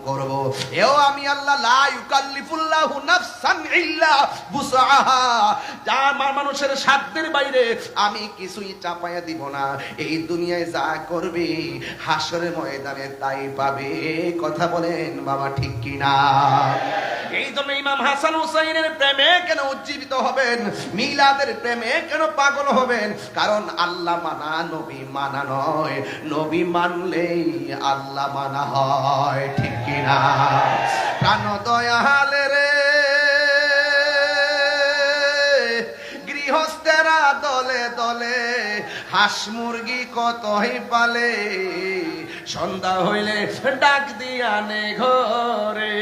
করব। এও আমি আল্লাহ লা ইউকাল্লিফুল্লাহু নাফসান ইল্লা বুসআহা, যা মানুষের সাধ্যের বাইরে আমি কিছুই চাপায়া দিব না। এই দুনিয়ায় যা করবে হাসরের ময়দানে তাই পাবে। কথা বলেন বাবা, ঠিক কিনা? এই জন্য ইমাম হাসান হুসাইনের প্রেমে কেন উজ্জীবিত হবেন, মিলাদের প্রেমে কেন পাগল হবেন? কারণ আল্লাহ মানা নবী মানা নয়, নবী মানলেই আল্লাহ মানা হয়, ঠিক কিনা? প্রাণ দয়ালে রে গৃহস্থেরা দলে দলে হাঁস মুরগি কতই পালে, সন্ধ্যা হইলে ডাক দিয়া নে ঘরে।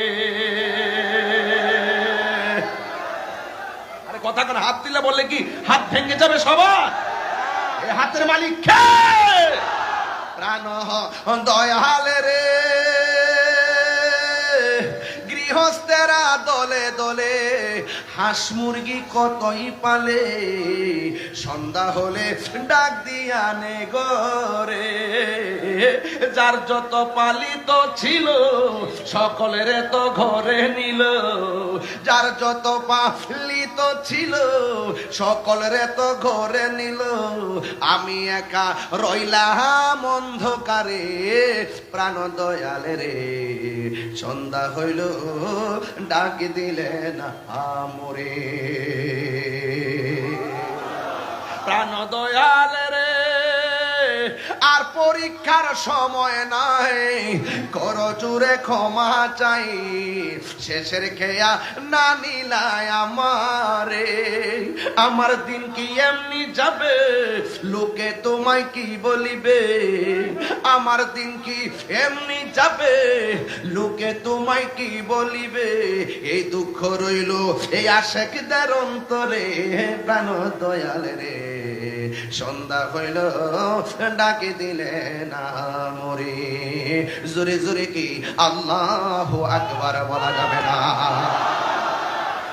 আরে কথা কোন হাত দিলে বললে কি হাত ভেঙে যাবে সবার? এই হাতের মালিক কে? প্রাণ দয়ালে রে গৃহস্থেরা দলে দলে হাঁস মুরগি কতই পালে, সন্ধ্যা হলে ডাক দিয়া নে ঘরে। যার যত পালিত ছিল সকলের তো ঘরে নিল, যার যত পালিত ছিল সকলের তো ঘরে নিল। আমি একা রইলাম অন্ধকারে, প্রাণ দয়ালে রে সন্ধ্যা হইল ডাক দিলেন আমরে। প্রাণ দয়ালে রে আর পরীক্ষার সময় নাই, কর জুড়ে ক্ষমা চাই, শেষের খেয়া না নিলায় আমারে। আমার দিন কি এমনি যাবে, লোকে তোমায় কি বলিবে? আমার দিন কি এমনি যাবে, লোকে তোমায় কি বলিবে? এই দুঃখ রইল এই আশেকদের অন্তরে, প্রাণ দয়ালে রে সন্ধ্যা হইল ডাকে দিলে না মরে। জোরে জোরে কি আল্লাহু আকবার বলা যাবে না?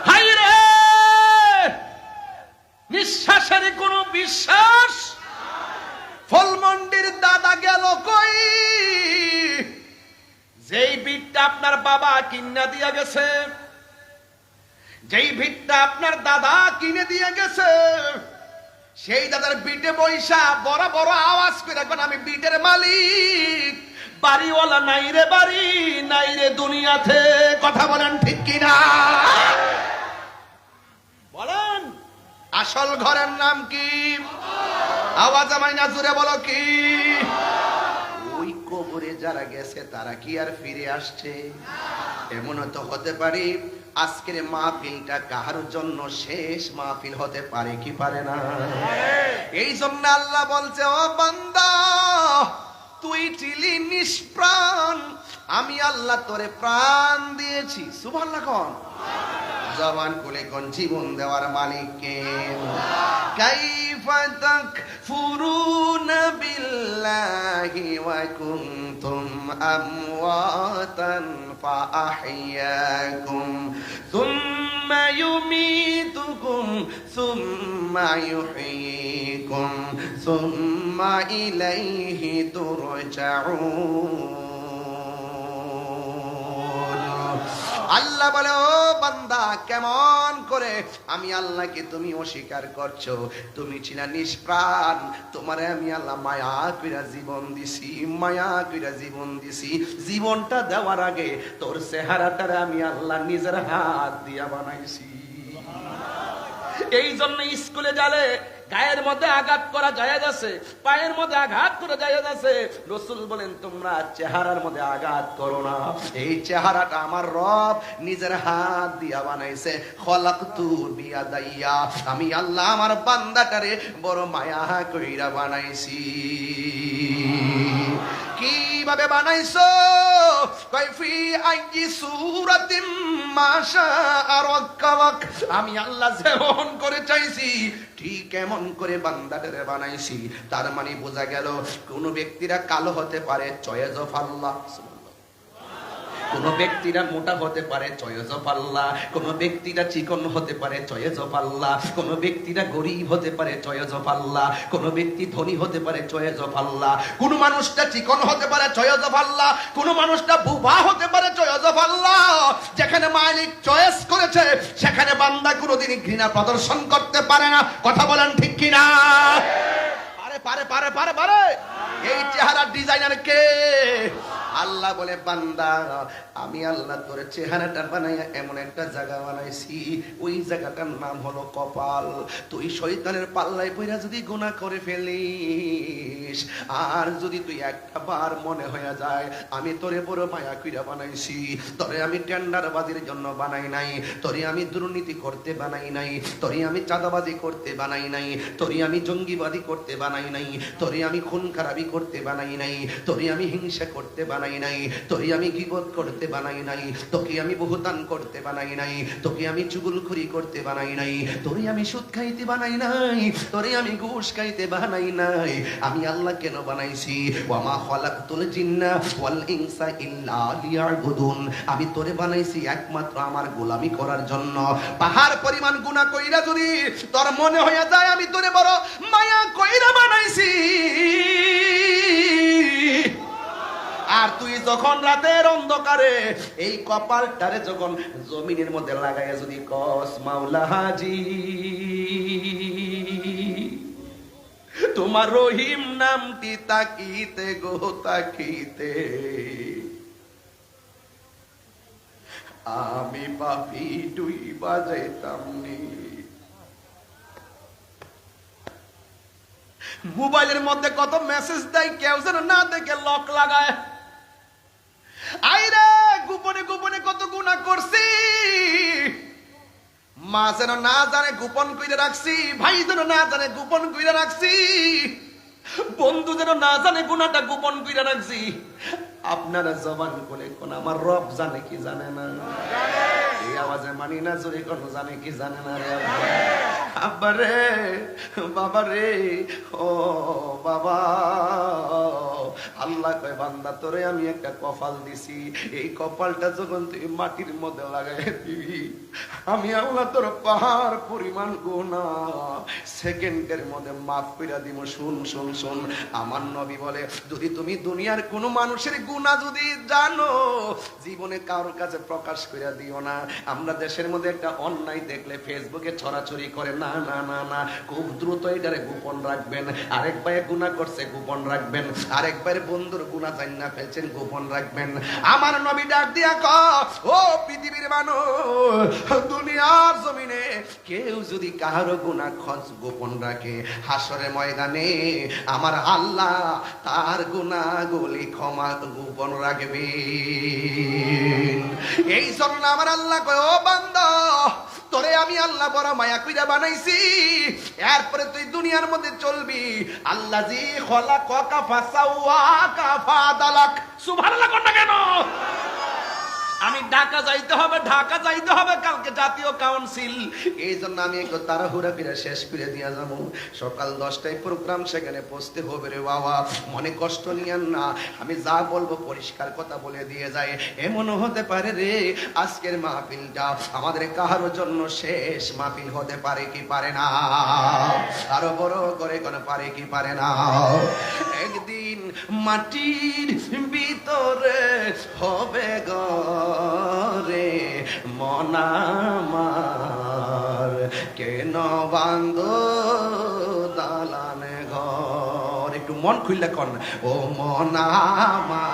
হাই রে নিঃশ্বাসের কোন বিশ্বাস, ফলমন্ডির দাদা গেল কই? যেই ভিটটা আপনার বাবা কিনা দিয়া গেছে, যেই ভিটটা আপনার দাদা কিনে দিয়ে গেছে, সেই দাদার বিটে বৈশা বড় বড় আওয়াজ করে রাখবেন, আমি বিটের মালিক, বাড়িওয়ালা নাই রে বাড়ি, নাই রে দুনিয়াতে। কথা বলেন ঠিক কিনা? বলেন আসল ঘরের নাম কি? আওয়াজ আমায় না জুড়ে বলো কি? ওই কবরে যারা গেছে তারা কি আর ফিরে আসছে? এমনও তো হতে পারে আজকের মাহফিলটা কাহার জন্য শেষ মাহফিল হতে পারে কি পারে না? এই জন্য আল্লাহ বলছে, ও বান্দা তুই ছিলি নিষ্প্রাণ, আমি আল্লাহ তোরে প্রাণ দিয়েছি। সুবহানাল্লাহ কোন? জবান খুলে কোন জীবন দেওয়ার মালিক কে? কাইফা তাকফুরুনা বিল্লাহি ওয়া কুনতুম আমওয়াতান ফাআহইয়াকুম সুম্মা ইউমীতুকুম সুম্মা ইউহয়ীকুম সুম্মা ইলাইহি তুরজাউন। আল্লাহ বলে, ও বান্দা কেমন করে আমি আল্লাহকে তুমি অস্বীকার করছো? তুমি ছিলা নিষ্প্রাণ, তোমারে আমি আল্লাহ মায়া কইরা জীবন দিছি, মায়া কইরা জীবন দিছি। জীবনটা দেওয়ার আগে তোর চেহারাটারে আমি আল্লাহ নিজের হাত দিয়া বানাইছি। এই জন্য স্কুলে যালে গায়ের মধ্যে আঘাত করা জায়েজ আছে, পায়ের মধ্যে আঘাত করা জায়েজ আছে। রাসূল বলেন তোমরা চেহারার মধ্যে আঘাত করো না। এই চেহারাটা আমার রব নিজের হাত দিয়া বানাইছে। খলাকতু বিয়াদাইয়া, আমি আল্লাহ আমার বান্দাটারে বড় মায়া কইরা বানাইছি। কিভাবে বানাইছো? কাইফি আইয়ি সূরাতিন মাশাআ রাক্কাবাক, আমি আল্লাহ যেমন করে চাইছি ঠিক এমন করে বান্দাটারে বানাইছি। তার মানে বোঝা গেল কোন ব্যক্তিরা কালো হতে পারে, চয়েস অফ আল্লাহ। কোন ব্যক্তিরা মোটা হতে পারে, চয়েস অফ আল্লাহ। কোন ব্যক্তিরা চিকন হতে পারে, চয়েস অফ আল্লাহ। কোন ব্যক্তিরা গরিব হতে পারে, চয়েস অফ আল্লাহ। কোন ব্যক্তি ধনী হতে পারে, চয়েস অফ আল্লাহ। কোন মানুষটা চিকন হতে পারে, চয়েস অফ আল্লাহ। কোন মানুষটা বুবা হতে পারে, চয়েস কোনোদিনই ঘৃণা প্রদর্শন করতে পারে না। কথা বলেন ঠিক কিনা? পারে পারে পারে পারে। এই চেহারার ডিজাইনার কে? আল্লাহ বলে, বান্দা আমি আল্লাহ তোর চেহারাটা বানাইয়া এমন একটা জায়গা বানাইছি, ওই জায়গাটার নাম হলো কপাল। তুই শয়তানের পাল্লায় পইরা যদি গুনাহ করে ফেলিস, আর যদি তুই একটা বার মনে হয়ে যায় আমি তোরে বড় মায়া কইরা বানাইছি, তোরে আমি টেন্ডারবাজির জন্য বানাই নাই, তোরে আমি দুর্নীতি করতে বানাই নাই, তোরে আমি চাঁদাবাজি করতে বানাই নাই, তোরে আমি জঙ্গিবাদী করতে বানাই নাই, তোরে আমি খুন খারাপি করতে বানাই নাই, তোরে আমি হিংসা করতে বানাই নাই, তোরে আমি গীবত করতে বানাই নাই, তোকে আমি বহুতান করতে বানাই নাই, তোকে আমি চুগলখড়ি করতে বানাই নাই, তোরে আমি সুদ খাইতে বানাই নাই, তোরে আমি ঘুষ খাইতে বানাই নাই। আমি আল্লাহ কেন বানাইছি? ওয়া মা খালাকতুল জিন্না ওয়াল ইনসা ইল্লা লিয়াবুদুন। আমি তোরে বানাইছি একমাত্র আমার গোলামি করার জন্য। পাহাড় পরিমাণ গুনাহ কইরা যদি তোর মনে হয়ে যায় আমি তোরে বড় মায়া কইরা বানাইছি, আর তুই যখন রাতের অন্ধকারে এই কপালটারে যখন জমিনের মধ্যে লাগাইয়া যদি কস মাওলা হাজি তোমার রহিম নামটি তাকিতে গো তাকিতে আমি পাপি ডুই বাজাইতাম নি। মোবাইলের মধ্যে কত মেসেজ দেয়, কেউ যেন না দেখে লক লাগায়। আইরে গোপনে গোপনে কত গুনাহ করছি, মা যেন না জানে গোপন কইরা রাখছি, ভাই যেন না জানে গোপন কইরা রাখছি, বন্ধু যেন না জানে গুনাহটা গোপন কইরা রাখছি। আপনারা জবান করে কোন আমার রব জানে কি জানে না? এই আওয়াজে মানি না, জোরে কোন জানে কি জানে না? রে আব্বা রে, বাবা রে, ও বাবা, আল্লাহ কয় বান্দা তোরে আমি একটা কপাল দিছি, এই কপালটা যখন তুই মাটির মধ্যে লাগাই দিবি, আমি আল্লাহ তোর পাহাড় পরিমাণ গুনাহ সেকেন্ডের মধ্যে মাফ কইরা দিব। শুন শুন শুন, আমার নবী বলে যদি তুমি দুনিয়ার কোন মানুষের গুনাহ যদি জানো, জীবনে কারোর কাছে প্রকাশ কইরা দিও না। আমরা দেশের মধ্যে একটা অন্যায় দেখলে ফেসবুকে ছড়াছড়ি করে, না না না না, খুব দ্রুত এটারে গোপন রাখবেন। আরেক ভাই গুনাহ করছে গোপন রাখবেন, আরেক ভাইয়ের বন্ধুর গুনাহ জান্না ফেলছেন গোপন রাখবেন। আমার নবী ডাক দিয়া কয়, ও পৃথিবীর মানুষ, দুনিয়ার জমিনে কেউ যদি কারো গুনাহ গোপন রাখে, হাসরের ময়দানে আমার আল্লাহ তার গুনাহগুলি ক্ষমা গোপন রাখবে। এই জন্য আমার আল্লাহ কয়, ও বান্দা তোরে আমি আল্লাহ বড় মায়া কইরা বানাইছি, এরপরে তুই দুনিয়ার মধ্যে চলবি। আল্লাহ জি খলাকাকা ফাসাওয়াকা ফাদালাক। সুবহানাল্লাহ কোন না কেন? আমি ঢাকা যাইতে হবে, ঢাকা যাইতে হবে কালকে জাতীয় কাউন্সিল। এই জন্য আমি একটু তাড়াহুড়া করে শেষ করে দিয়া যাবো। সকাল 10টায় প্রোগ্রাম, সেখানে পৌঁছতে হবে রে বাবা। মনে কষ্ট নিয়েন না, আমি যা বলবো পরিষ্কার কথা বলে দিয়ে যায়। এমনও হতে পারে রে আজকের মাহফিলটা আমাদের কারোর জন্য শেষ মাহফিল হতে পারে কি পারে না? আরো বড় করে কোন পারে কি পারে না? একদিন মাটির ভিতরে হবে রে মনামার, কেন বান্ধ দালানে ঘর। একটু মন খুললে কন, ও মনামার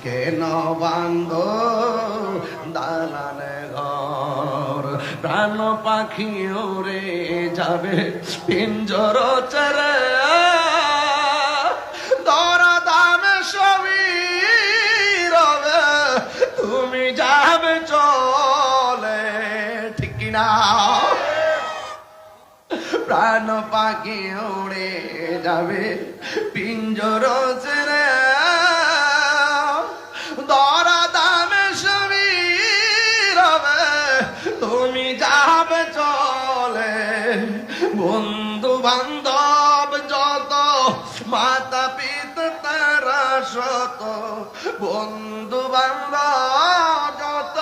কেন বান্ধ দালানে ঘর। প্রাণ পাখি উড়ে যাবে পিঞ্জর চরে, দরা দামে সবই রবে, তুমি যাবে চলে, ঠিক কিনা? প্রাণ পাখি উড়ে যাবে পিঞ্জর ছেড়ে, দরা দামে সবই রবে, তুমি যাবে চলে। বন্ধু বান্ধব যত, মাতা পিতা তারা শত, বন্ধু বান্ধব যত,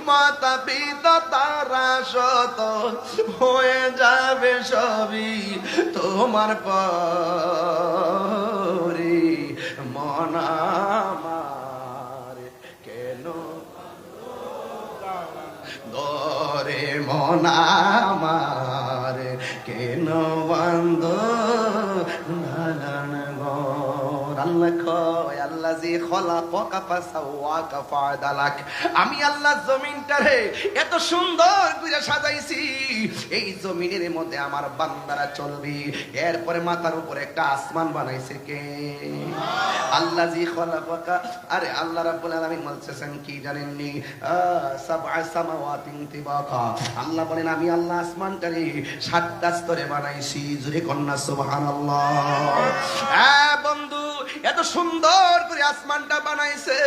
মাতা পিতা তারা শত, হয়ে যাবে সবই তোমার পরে। মনামার কেন দরে মন আমার কেন বান্ধ নানান ঘর। আল্লাহ কয় আল্লাযী খলাকাকা ফাসাওয়াকা ফাআদালাক, আমি আল্লাহ জমিনটারে এত সুন্দর করে সাজাইছি, এই জমিনের মধ্যে আমার বান্দারা চলবে। এরপরে মাথার উপরে একটা আসমান বানাইছে কে? আল্লাযী খলাকাকা। আরে আল্লাহ রাব্বুল আলামিন বলতেছেন কি জানেননি? সাবআ সামাওয়াতিন তিবাকা, আল্লাহ বলেন আমি আল্লাহ আসমানটারে 7টা স্তরে বানাইছি। জোরে কন্যা সুবহানাল্লাহ। হ্যাঁ বন্ধু, এত সুন্দর করে আসমানটা বানাইছে,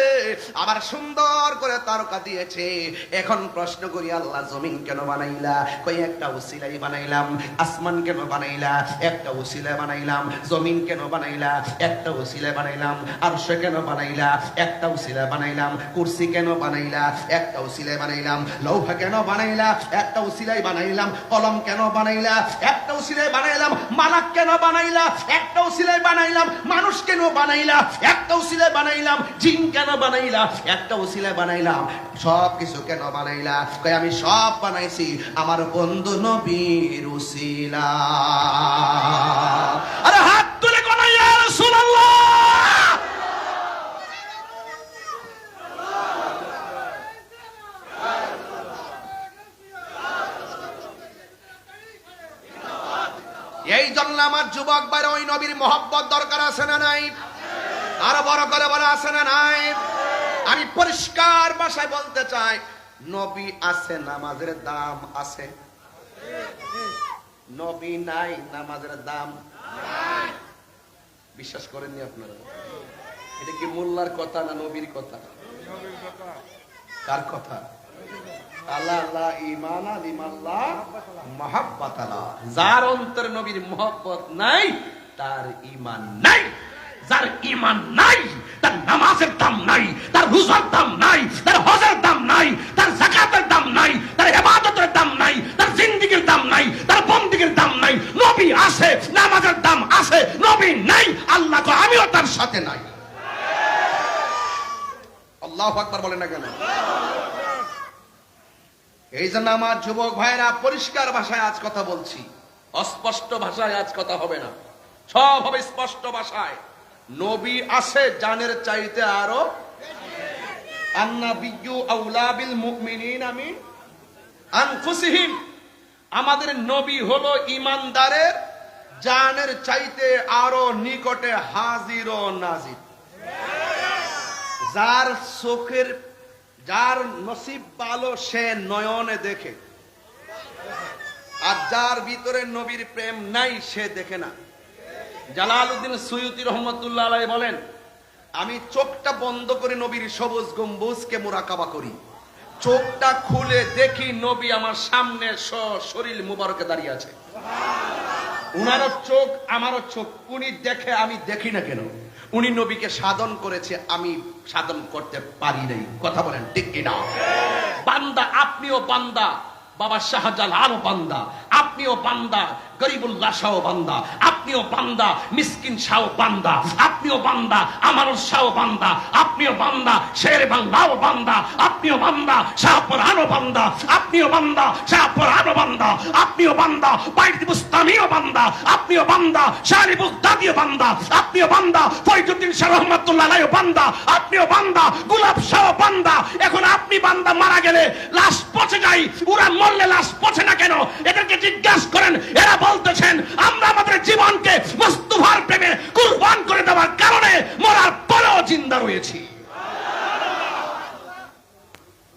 আবার সুন্দর করে তারকা দিয়েছে। এখন প্রশ্ন করি আল্লাহ জমিন কেন বানাইলা? কই একটা উসিলাই বানাইলাম। আসমান কেন বানাইলা? একটা উসিলা বানাইলাম। জমিন কেন বানাইলা? একটা উসিলা বানাইলাম। আরশ কেন বানাইলা? একটা উসিলা বানাইলাম। কুরসি কেন বানাইলা? একটা উসিলা বানাইলাম। লৌহ কেন বানাইলা? একটা উসিলাই বানাইলাম। কলম কেন বানাইলা? একটা উসিলাই বানাইলাম। মালাক কেন বানাইলা? একটা উসিলাই বানাইলাম। মানুষ কেন বানাইলা? একটা উসিলাই বানাইলাম। জিন কেন বানাইলা? একটা উসিলাই বানাইলাম। সব কিছু কেন বানাইলা? কই আমি সব বানাইছি আমার বন্ধু নবীর উসিলা। আরে হাত তুলে কোন ইয়া রাসূলুল্লাহ। এই জন্য আমার যুবক ভাইরা ওই নবীর মহব্বত দরকার আছে না নাই? আরো বড় করে বলা আছে না নাই? আমি পরিষ্কার ভাষায় বলতে চাই, নবী আছে নামাজের দাম আছে, নবী নাই নামাজের দাম নাই। বিশ্বাস করেননি আপনারা? এটা কি মোল্লার কথা না নবীর কথা? কার কথা? আল্লাহ ঈমানা লিমাল্লাহ মাহাব্বাতালা। যার অন্তরে নবীর মহব্বত নাই তার ঈমান নাই। যার ঈমান নাই তার নামাজের দাম নাই, তার রোজার দাম নাই, তার হজের দাম নাই, তার যাকাতের দাম নাই, তার ইবাদতের দাম নাই, তার জিন্দেগীর দাম নাই, তার বন্দেগীর দাম নাই। নবী আছে, নামাজের দাম আছে, নবী নাই, আল্লাহ কয় আমিও তার সাথে নাই। আল্লাহু আকবার বলেন না কেন? এই জন্য আমার যুবক ভাইরা পরিষ্কার ভাষায় আজ কথা বলছি, অস্পষ্ট ভাষায় আজ কথা হবে না, সব হবে স্পষ্ট ভাষায়। নবী আছে জানের চাইতে আরো। আন্নাবিয়্যু আউলা বিল মুমিনিনা মিন আনফুসিহিম, আমাদের নবী হলো ঈমানদারের জানের চাইতে আরো নিকটে হাজির ও নাজির। যার চোখের, যার নসিব ভালো সে নয়নে দেখে, আর যার ভিতরে নবীর প্রেম নাই সে দেখে না। জালালউদ্দিন সুয়ুতী রহমাতুল্লাহ আলাইহি বলেন, আমি চোখটা বন্ধ করে নবীর সবুজ গম্বুজকে মুরাকাবা করি, চোখটা খুলে দেখি নবী আমার সামনে শরীর মুবারকে দাঁড়িয়ে আছে। উনারও চোখ আমারও চোখ, উনি দেখে আমি দেখি না কেন? উনি নবীকে সাধন করেছে, আমি সাধন করতে পারি নাই। কথা বলেন ঠিক কিনা? বান্দা, আপনিও বান্দা, বাবা শাহজালালও বান্দা, আপনিও বান্দা, গরিবুল্লাহ শাহ বান্দা, আপনিও বান্দা, মিসকিন শাহ বান্দা, আপনিও বান্দা, আমারও শাহ বান্দা, আপনিও বান্দা, শের বাংলাও বান্দা, আপনিও বান্দা, শাহপুরানও বান্দা, আপনিও বান্দা, শাহপুরানও বান্দা, আপনিও বান্দা, বাইতুল বুস্তানিও বান্দা, আপনিও বান্দা, শাহরি বুগদাদিও বান্দা, আপনিও বান্দা, ফয়জুদ্দিন শাহ রহমাতুল্লাহ আলাইহিও বান্দা, আপনিও বান্দা, গোলাপ শাহ বান্দা। এখন আপনি বান্দা মারা গেলে লাশ পচে যায়, ওরা মরলে লাশ পচে না কেন? এদেরকে জিজ্ঞাসা করেন। এরা বলতেছেন আমরা আমাদের জীবনকে মুস্তাফার প্রেমে কুরবান করে দেওয়ার কারণে মরার পরেও জিন্দা রয়েছি।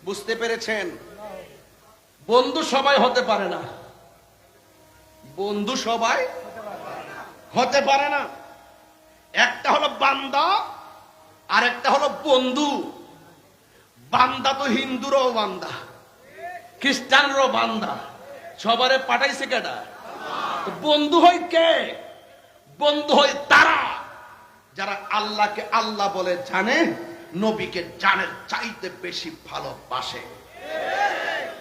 বুঝতে পেরেছেন? বন্ধু সবাই হতে পারে না, বন্ধু সবাই হতে পারে না। একটা হলো বান্দা আর একটা হলো বন্ধু। বান্দা তো হিন্দুরও বান্দা, খ্রিস্টানরও বান্দা, সবারে পাঠাইছে কেডা? বন্ধু হয় কে? বন্ধু হয় তারা যারা আল্লাহকে আল্লাহ বলে জানে, নবীকে জানের চাইতে বেশি ভালোবাসে।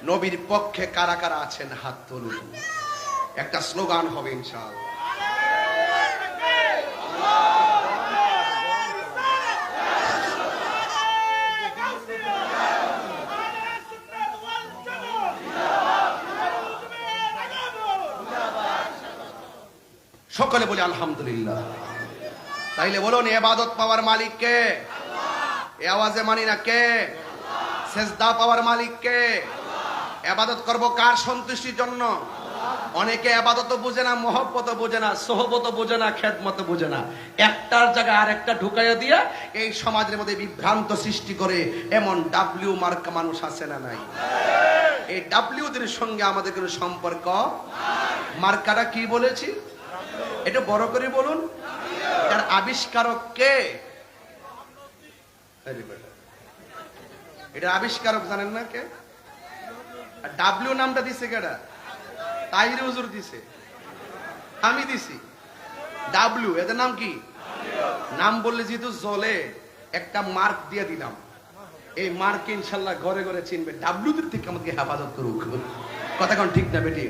নবীর পক্ষে কারা কারা আছেন হাত তুলুন। একটা স্লোগান হবে ইনশাআল্লাহ। সকলে বলি আলহামদুলিল্লাহ। তাইলে বলুন ইবাদত পাওয়ার মালিক কে? এই আওয়াজে মানি না কে? সেজদা পাওয়ার মালিক কে? ইবাদত করব কার সন্তুষ্টির জন্য? অনেকে ইবাদত বুঝে না, মহব্বত বুঝে না, সোহবত বুঝে না, খেদমত বুঝে না, একটার জায়গায় আরেকটা ঢুকাইয়া দিয়ে এই সমাজের মধ্যে বিভ্রান্ত সৃষ্টি করে। এমন ডাব্লিউ মার্কা মানুষ আছে না নাই? এই ডাব্লিউদের সঙ্গে আমাদের কোনো সম্পর্ক। মার্কাটা কি বলেছি এটা বড় করে বলুন। এটার আবিষ্কারক কে? এটা আবিষ্কারক জানেন না কে? ডাব্লিউ নামটা দিছে কেডা? তাহিরি হুজুর দিছে, আমি দিছি। ডাব্লিউ এদের নাম কি? নাম বললে যেহেতু জলে একটা মার্ক দিয়ে দিলাম। এই মার্ক ইনশাল্লাহ ঘরে ঘরে চিনবে। ডাব্লিউদের থেকে আমাকে হেফাজত করুক। কথা কোন ঠিক না বেটি?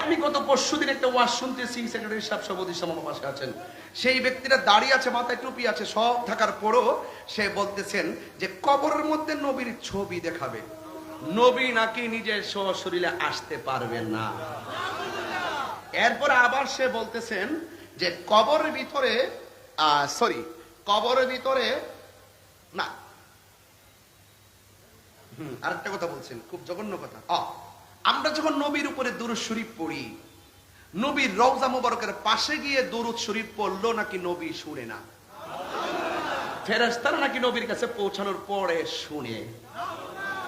আমি গত পরশুদিন একটা ওয়াজ শুনতেছি, সেক্রেটারি সাহেব সভাপতি আমার পাশে আছেন। সেই ব্যক্তিটা দাঁড়িয়ে আছে, মাথায় টুপি আছে, সব থাকার পরও সে বলতেছেন যে কবরের মধ্যে নবীর ছবি দেখাবে। নবী নাকি নিজের শরীরে আসতে পারবেন না। এরপর আবার সে বলতেছেন যে কবরের ভিতরে কবরের ভিতরে না। আরেকটা কথা বলছেন, খুব জঘন্য কথা। আমরা যখন নবীর উপরে দুরূদ শরীফ পড়ি, নবীর রওজা মুবারকের পাশে গিয়ে দুরূদ শরীফ পড়লো নাকি নবী শুনে না? ফেরেশতারা নাকি নবীর কাছে পৌঁছানোর পরে শুনে?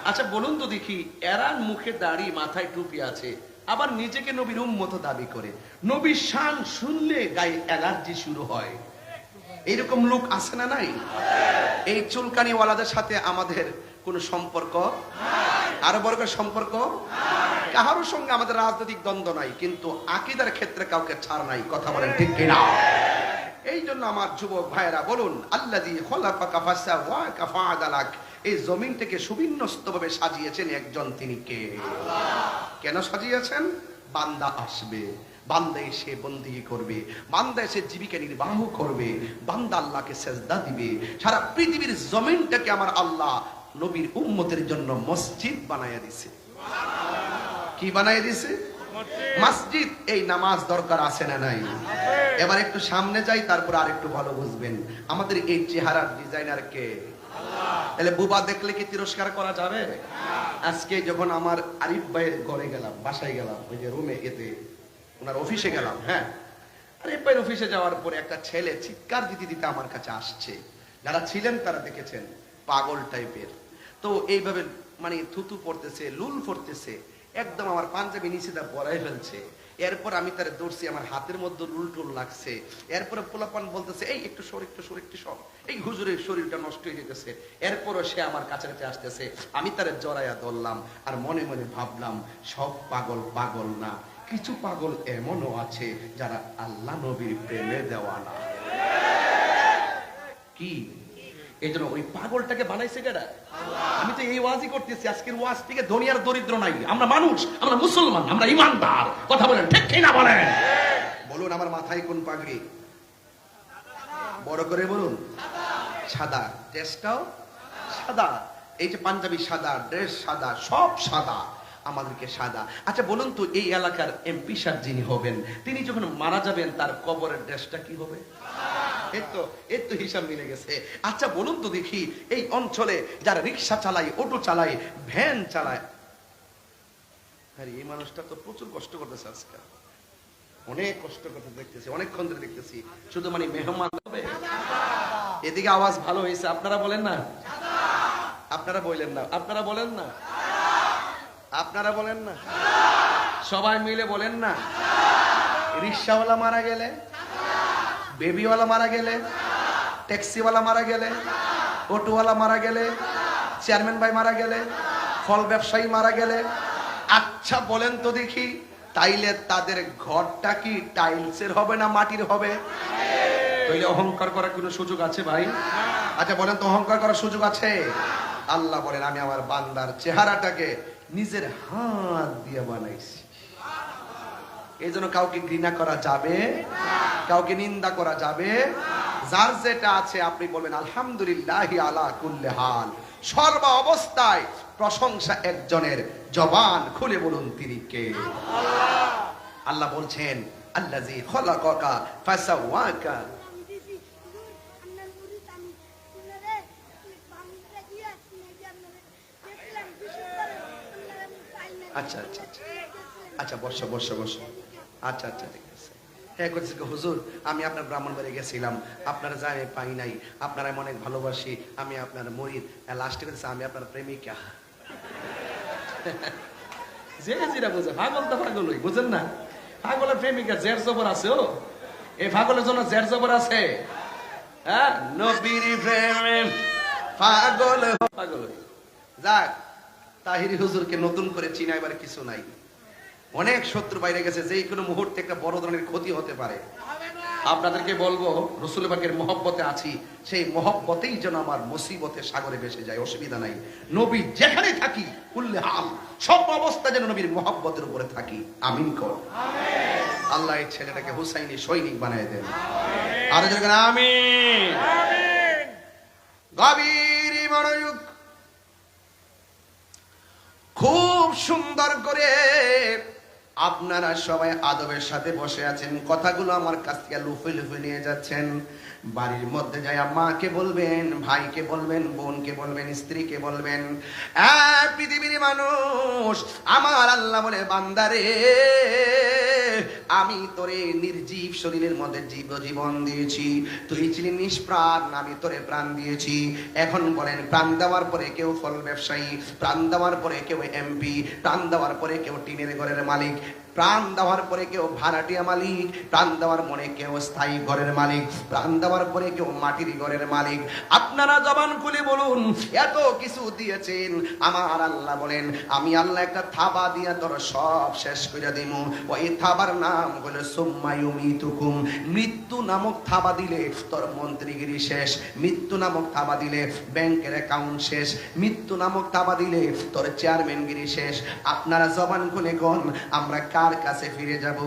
আচ্ছা বলুন তো দেখি, এরা মুখে দাড়ি, মাথায় টুপি আছে, আবার নিজেকে নবীর উম্মত দাবি করে। নবীর শান শুনলে গায়ে অ্যালার্জি শুরু হয়। এইরকম লোক আছে না নাই? এই চুলকানিওয়ালাদের সাথে আমাদের কোনো সম্পর্ক? আরো বড় করে সম্পর্ক? কাহারোর সঙ্গে আমাদের রাজনৈতিক দ্বন্দ্ব নাই, কিন্তু আকীদার ক্ষেত্রে কাউকে ছাড় নাই। কথা বলেন ঠিক কিনা? এই জন্য আমার যুবক ভাইয়েরা বলুন, আল্লাযী খলাকাকা ফাসাওয়াকা ফাআদালাক। এই জমিনটাকে সুবিন্যস্তভাবে সাজিয়েছেন একজন, তিনি কে? কেন সাজিয়েছেন? বান্দা আসবে, বান্দা এসে বন্দেগী করবে, বান্দা এসে জীবিকা নির্বাহ করবে, বান্দা আল্লাহকে সেজদা দিবে। সারা পৃথিবীর জমিনটাকে আমার আল্লাহ নবীর উম্মতের জন্য মসজিদ বানাইয়া দিছে। কি বানাইয়া দিছে? মসজিদ। এই নামাজ দরকার আছে না নাই? এবার একটু সামনে যাই, তারপর আর একটু ভালো বুঝবেন। আমাদের এই চেহারার ডিজাইনার কে? তাহলে বুবা দেখলে কি তিরস্কার করা যাবে? আজকে যখন আমার আরিফ ভাইয়ের ঘরে গেলাম, বাসায় গেলাম, ওই যে রুমে, এতে ওনার অফিসে গেলাম। হ্যাঁ, আরিফ ভাইয়ের অফিসে যাওয়ার পরে একটা ছেলে চিৎকার দিতে দিতে আমার কাছে আসছে। যারা ছিলেন তারা দেখেছেন, পাগল টাইপের। তো এইভাবে মানে থুতু পড়তেছে, লুল পড়তেছে, একদম আমার পাঞ্জাবি নিচেটা বড়াই ফেলছে। এরপর আমি তার দৌড়ছি, আমার হাতের মধ্যে লুল টুল লাগছে। এরপরে পোলাপান বলতেছে, এই একটু সর, একটু সর, একটু সর, এই হুজুরের শরীরটা নষ্ট হয়ে যেতেছে। এরপরও সে আমার কাছে আসতেছে, আমি তার জড়াইয়া ধরলাম, আর মনে মনে ভাবলাম, সব পাগল পাগল না, কিছু পাগল এমনও আছে যারা আল্লাহ নবীর প্রেমে দেওয়ানা। কি এই জন্য ওই পাগলটাকে বানাইছে কেডা? আমি তো এই ওয়াজই করতেছি। আজকের ওয়াজ থেকে ধনী আর দরিদ্র নাই, আমরা মানুষ, আমরা মুসলমান, আমরা ইমানদার। কথা বলেন ঠিক কি না? বলেন বলুন, আমার মাথায় কোন পাগড়ি? বড় করে বলুন। সাদা। ড্রেসটাও সাদা। এই যে পাঞ্জাবি সাদা, ড্রেস সাদা, সব সাদা, আমাদেরকে সাদা। আচ্ছা বলুন তো, এই এলাকার এমপি সাহেব যিনি হবেন, তিনি যখন মারা যাবেন তার কবরের ড্রেসটা কি হবে? এই তো হিসাব মিলে গেছে। আচ্ছা বলুন তো দেখি, এই অঞ্চলে যারা রিক্সা চালায়, অটো চালায়, ভ্যান চালায়, আরে এই মানুষটা তো প্রচুর কষ্ট করতেছে আজকাল, অনেক কষ্ট করতে দেখতেছি, অনেকক্ষণ ধরে দেখতেছি। শুধু মানে মেহমান হবে। এদিকে আওয়াজ ভালো হয়েছে, আপনারা বলেন না? আপনারা বললেন না? আপনারা বলেন না? আপনারা বলেন না? সবাই মিলে বলেন না? রিক্সাওয়ালা মারা গেলে, বেবিওয়ালা মারা গেলে, ট্যাক্সিওয়ালা মারা গেলে, অটোওয়ালা মারা গেলে, চেয়ারম্যান ভাই মারা গেলে, ফল ব্যবসায়ী মারা গেলে, আচ্ছা বলেন তো দেখি, তাইলে তাদের ঘরটা কি টাইলসের হবে না মাটির হবে? তাইলে অহংকার করার কোনো সুযোগ আছে ভাই? আচ্ছা বলেন তো, অহংকার করার সুযোগ আছে? আল্লাহ বলেন, আমি আমার বান্দার চেহারাটাকে নিজের হাত দিয়ে বানাইছি। এই জন্য কাউকে ঘৃণা করা যাবে, কাউকে নিন্দা করা যাবে। যার যেটা আছে আপনি বলবেন আলহামদুলিল্লাহি আলা কুল্লি হাল। সর্ব অবস্থায় প্রশংসা একজনের, জবান খুলে বলুন তিনি কে? আল্লাহ বলছেন, আল্লাযী খলাকাকা ফাসাওয়াকা। আচ্ছা আচ্ছা আচ্ছা আচ্ছা, বসো বসো বসো। আচ্ছা আচ্ছা, ঠিক আছে। হ্যাঁ করছি, হুজুর আমি আপনার ব্রাহ্মণবাড়ি গেছিলাম, আপনারা যায় পাই নাই, আপনারা আমি অনেক ভালোবাসি, আমি আপনার মরিদ। লাস্টে বলছে আমি আপনার প্রেমিকা। যে যেটা বুঝে, পাগল তো পাগলই, বুঝেন না? পাগলের প্রেমিকা জের জবর আছে। ও এই পাগলের জন্য জের জবর আছে। হ্যাঁ, নবীর প্রেমে পাগল পাগল। যাক, তাহিরি হুজুরকে নতুন করে চিনাইবার কিছু নাই। অনেক শত্রু বাইরে গেছে, যে কোনো মুহূর্তে একটা বড় ধরনের ক্ষতি হতে পারে। আপনাদেরকে বলবো, রসুল পাকের মহব্বতে আছি, সেই মহব্বতেই যেন আমার মুসিবতের সাগরে ভেসে যায়, অসুবিধা নাই। নবী যেখানে থাকি কুল্লে হাল, সব অবস্থা যেন নবীর মহব্বতের উপরে থাকি। আমিন কর। আল্লাহ এই ছেলেটাকে হুসাইনি সৈনিক বানিয়ে দেন। আর যেন আমিন। গভীর মনোযোগ, খুব সুন্দর করে আপনারা সবাই আদবের সাথে বসে আছেন। কথাগুলো আমার কাছ থেকে লুফে লুফে নিয়ে যাচ্ছেন। বাড়ির মধ্যে যায় মাকে বলবেন, ভাইকে বলবেন, বোনকে বলবেন, স্ত্রীকে বলবেন, পৃথিবীর মানুষ, আমার আল্লাহ বলে বান্দারে, আমি তোরে নির্জীব শরীরের মধ্যে জীবন দিয়েছি, তুই ছিলি নিষ্প্রাণ, আমি তোরে প্রাণ দিয়েছি। এখন বলেন, প্রাণ দেওয়ার পরে কেউ ফল ব্যবসায়ী, প্রাণ দেওয়ার পরে কেউ এমপি, প্রাণ দেওয়ার পরে কেউ টিনের ঘরের মালিক, প্রাণ দেওয়ার পরে কেউ ভাড়াটিয়া মালিক, প্রাণ দেওয়ার পরে কেউ স্থায়ী ঘরের মালিক, প্রাণ দেওয়ার পরে কেউ মাটির ঘরের মালিক। আপনারা জবান খুলে বলুন, এত কিছু দিয়েছেন, আমার আল্লাহ বলেন, আমি আল্লাহ একটা থাবা দিয়া তোর সব শেষ করে দিব। ওই থাবার নাম হলো সুম্মা ইউমিতুকুম। মৃত্যু নামক থাবা দিলে তোর মন্ত্রীগিরি শেষ, মৃত্যু নামক থাবা দিলে ব্যাংকের অ্যাকাউন্ট শেষ, মৃত্যু নামক থাবা দিলে তোর চেয়ারম্যানগিরি শেষ। আপনারা জবান খুলে কোন, আমরা কার কাছে ফিরে যাব?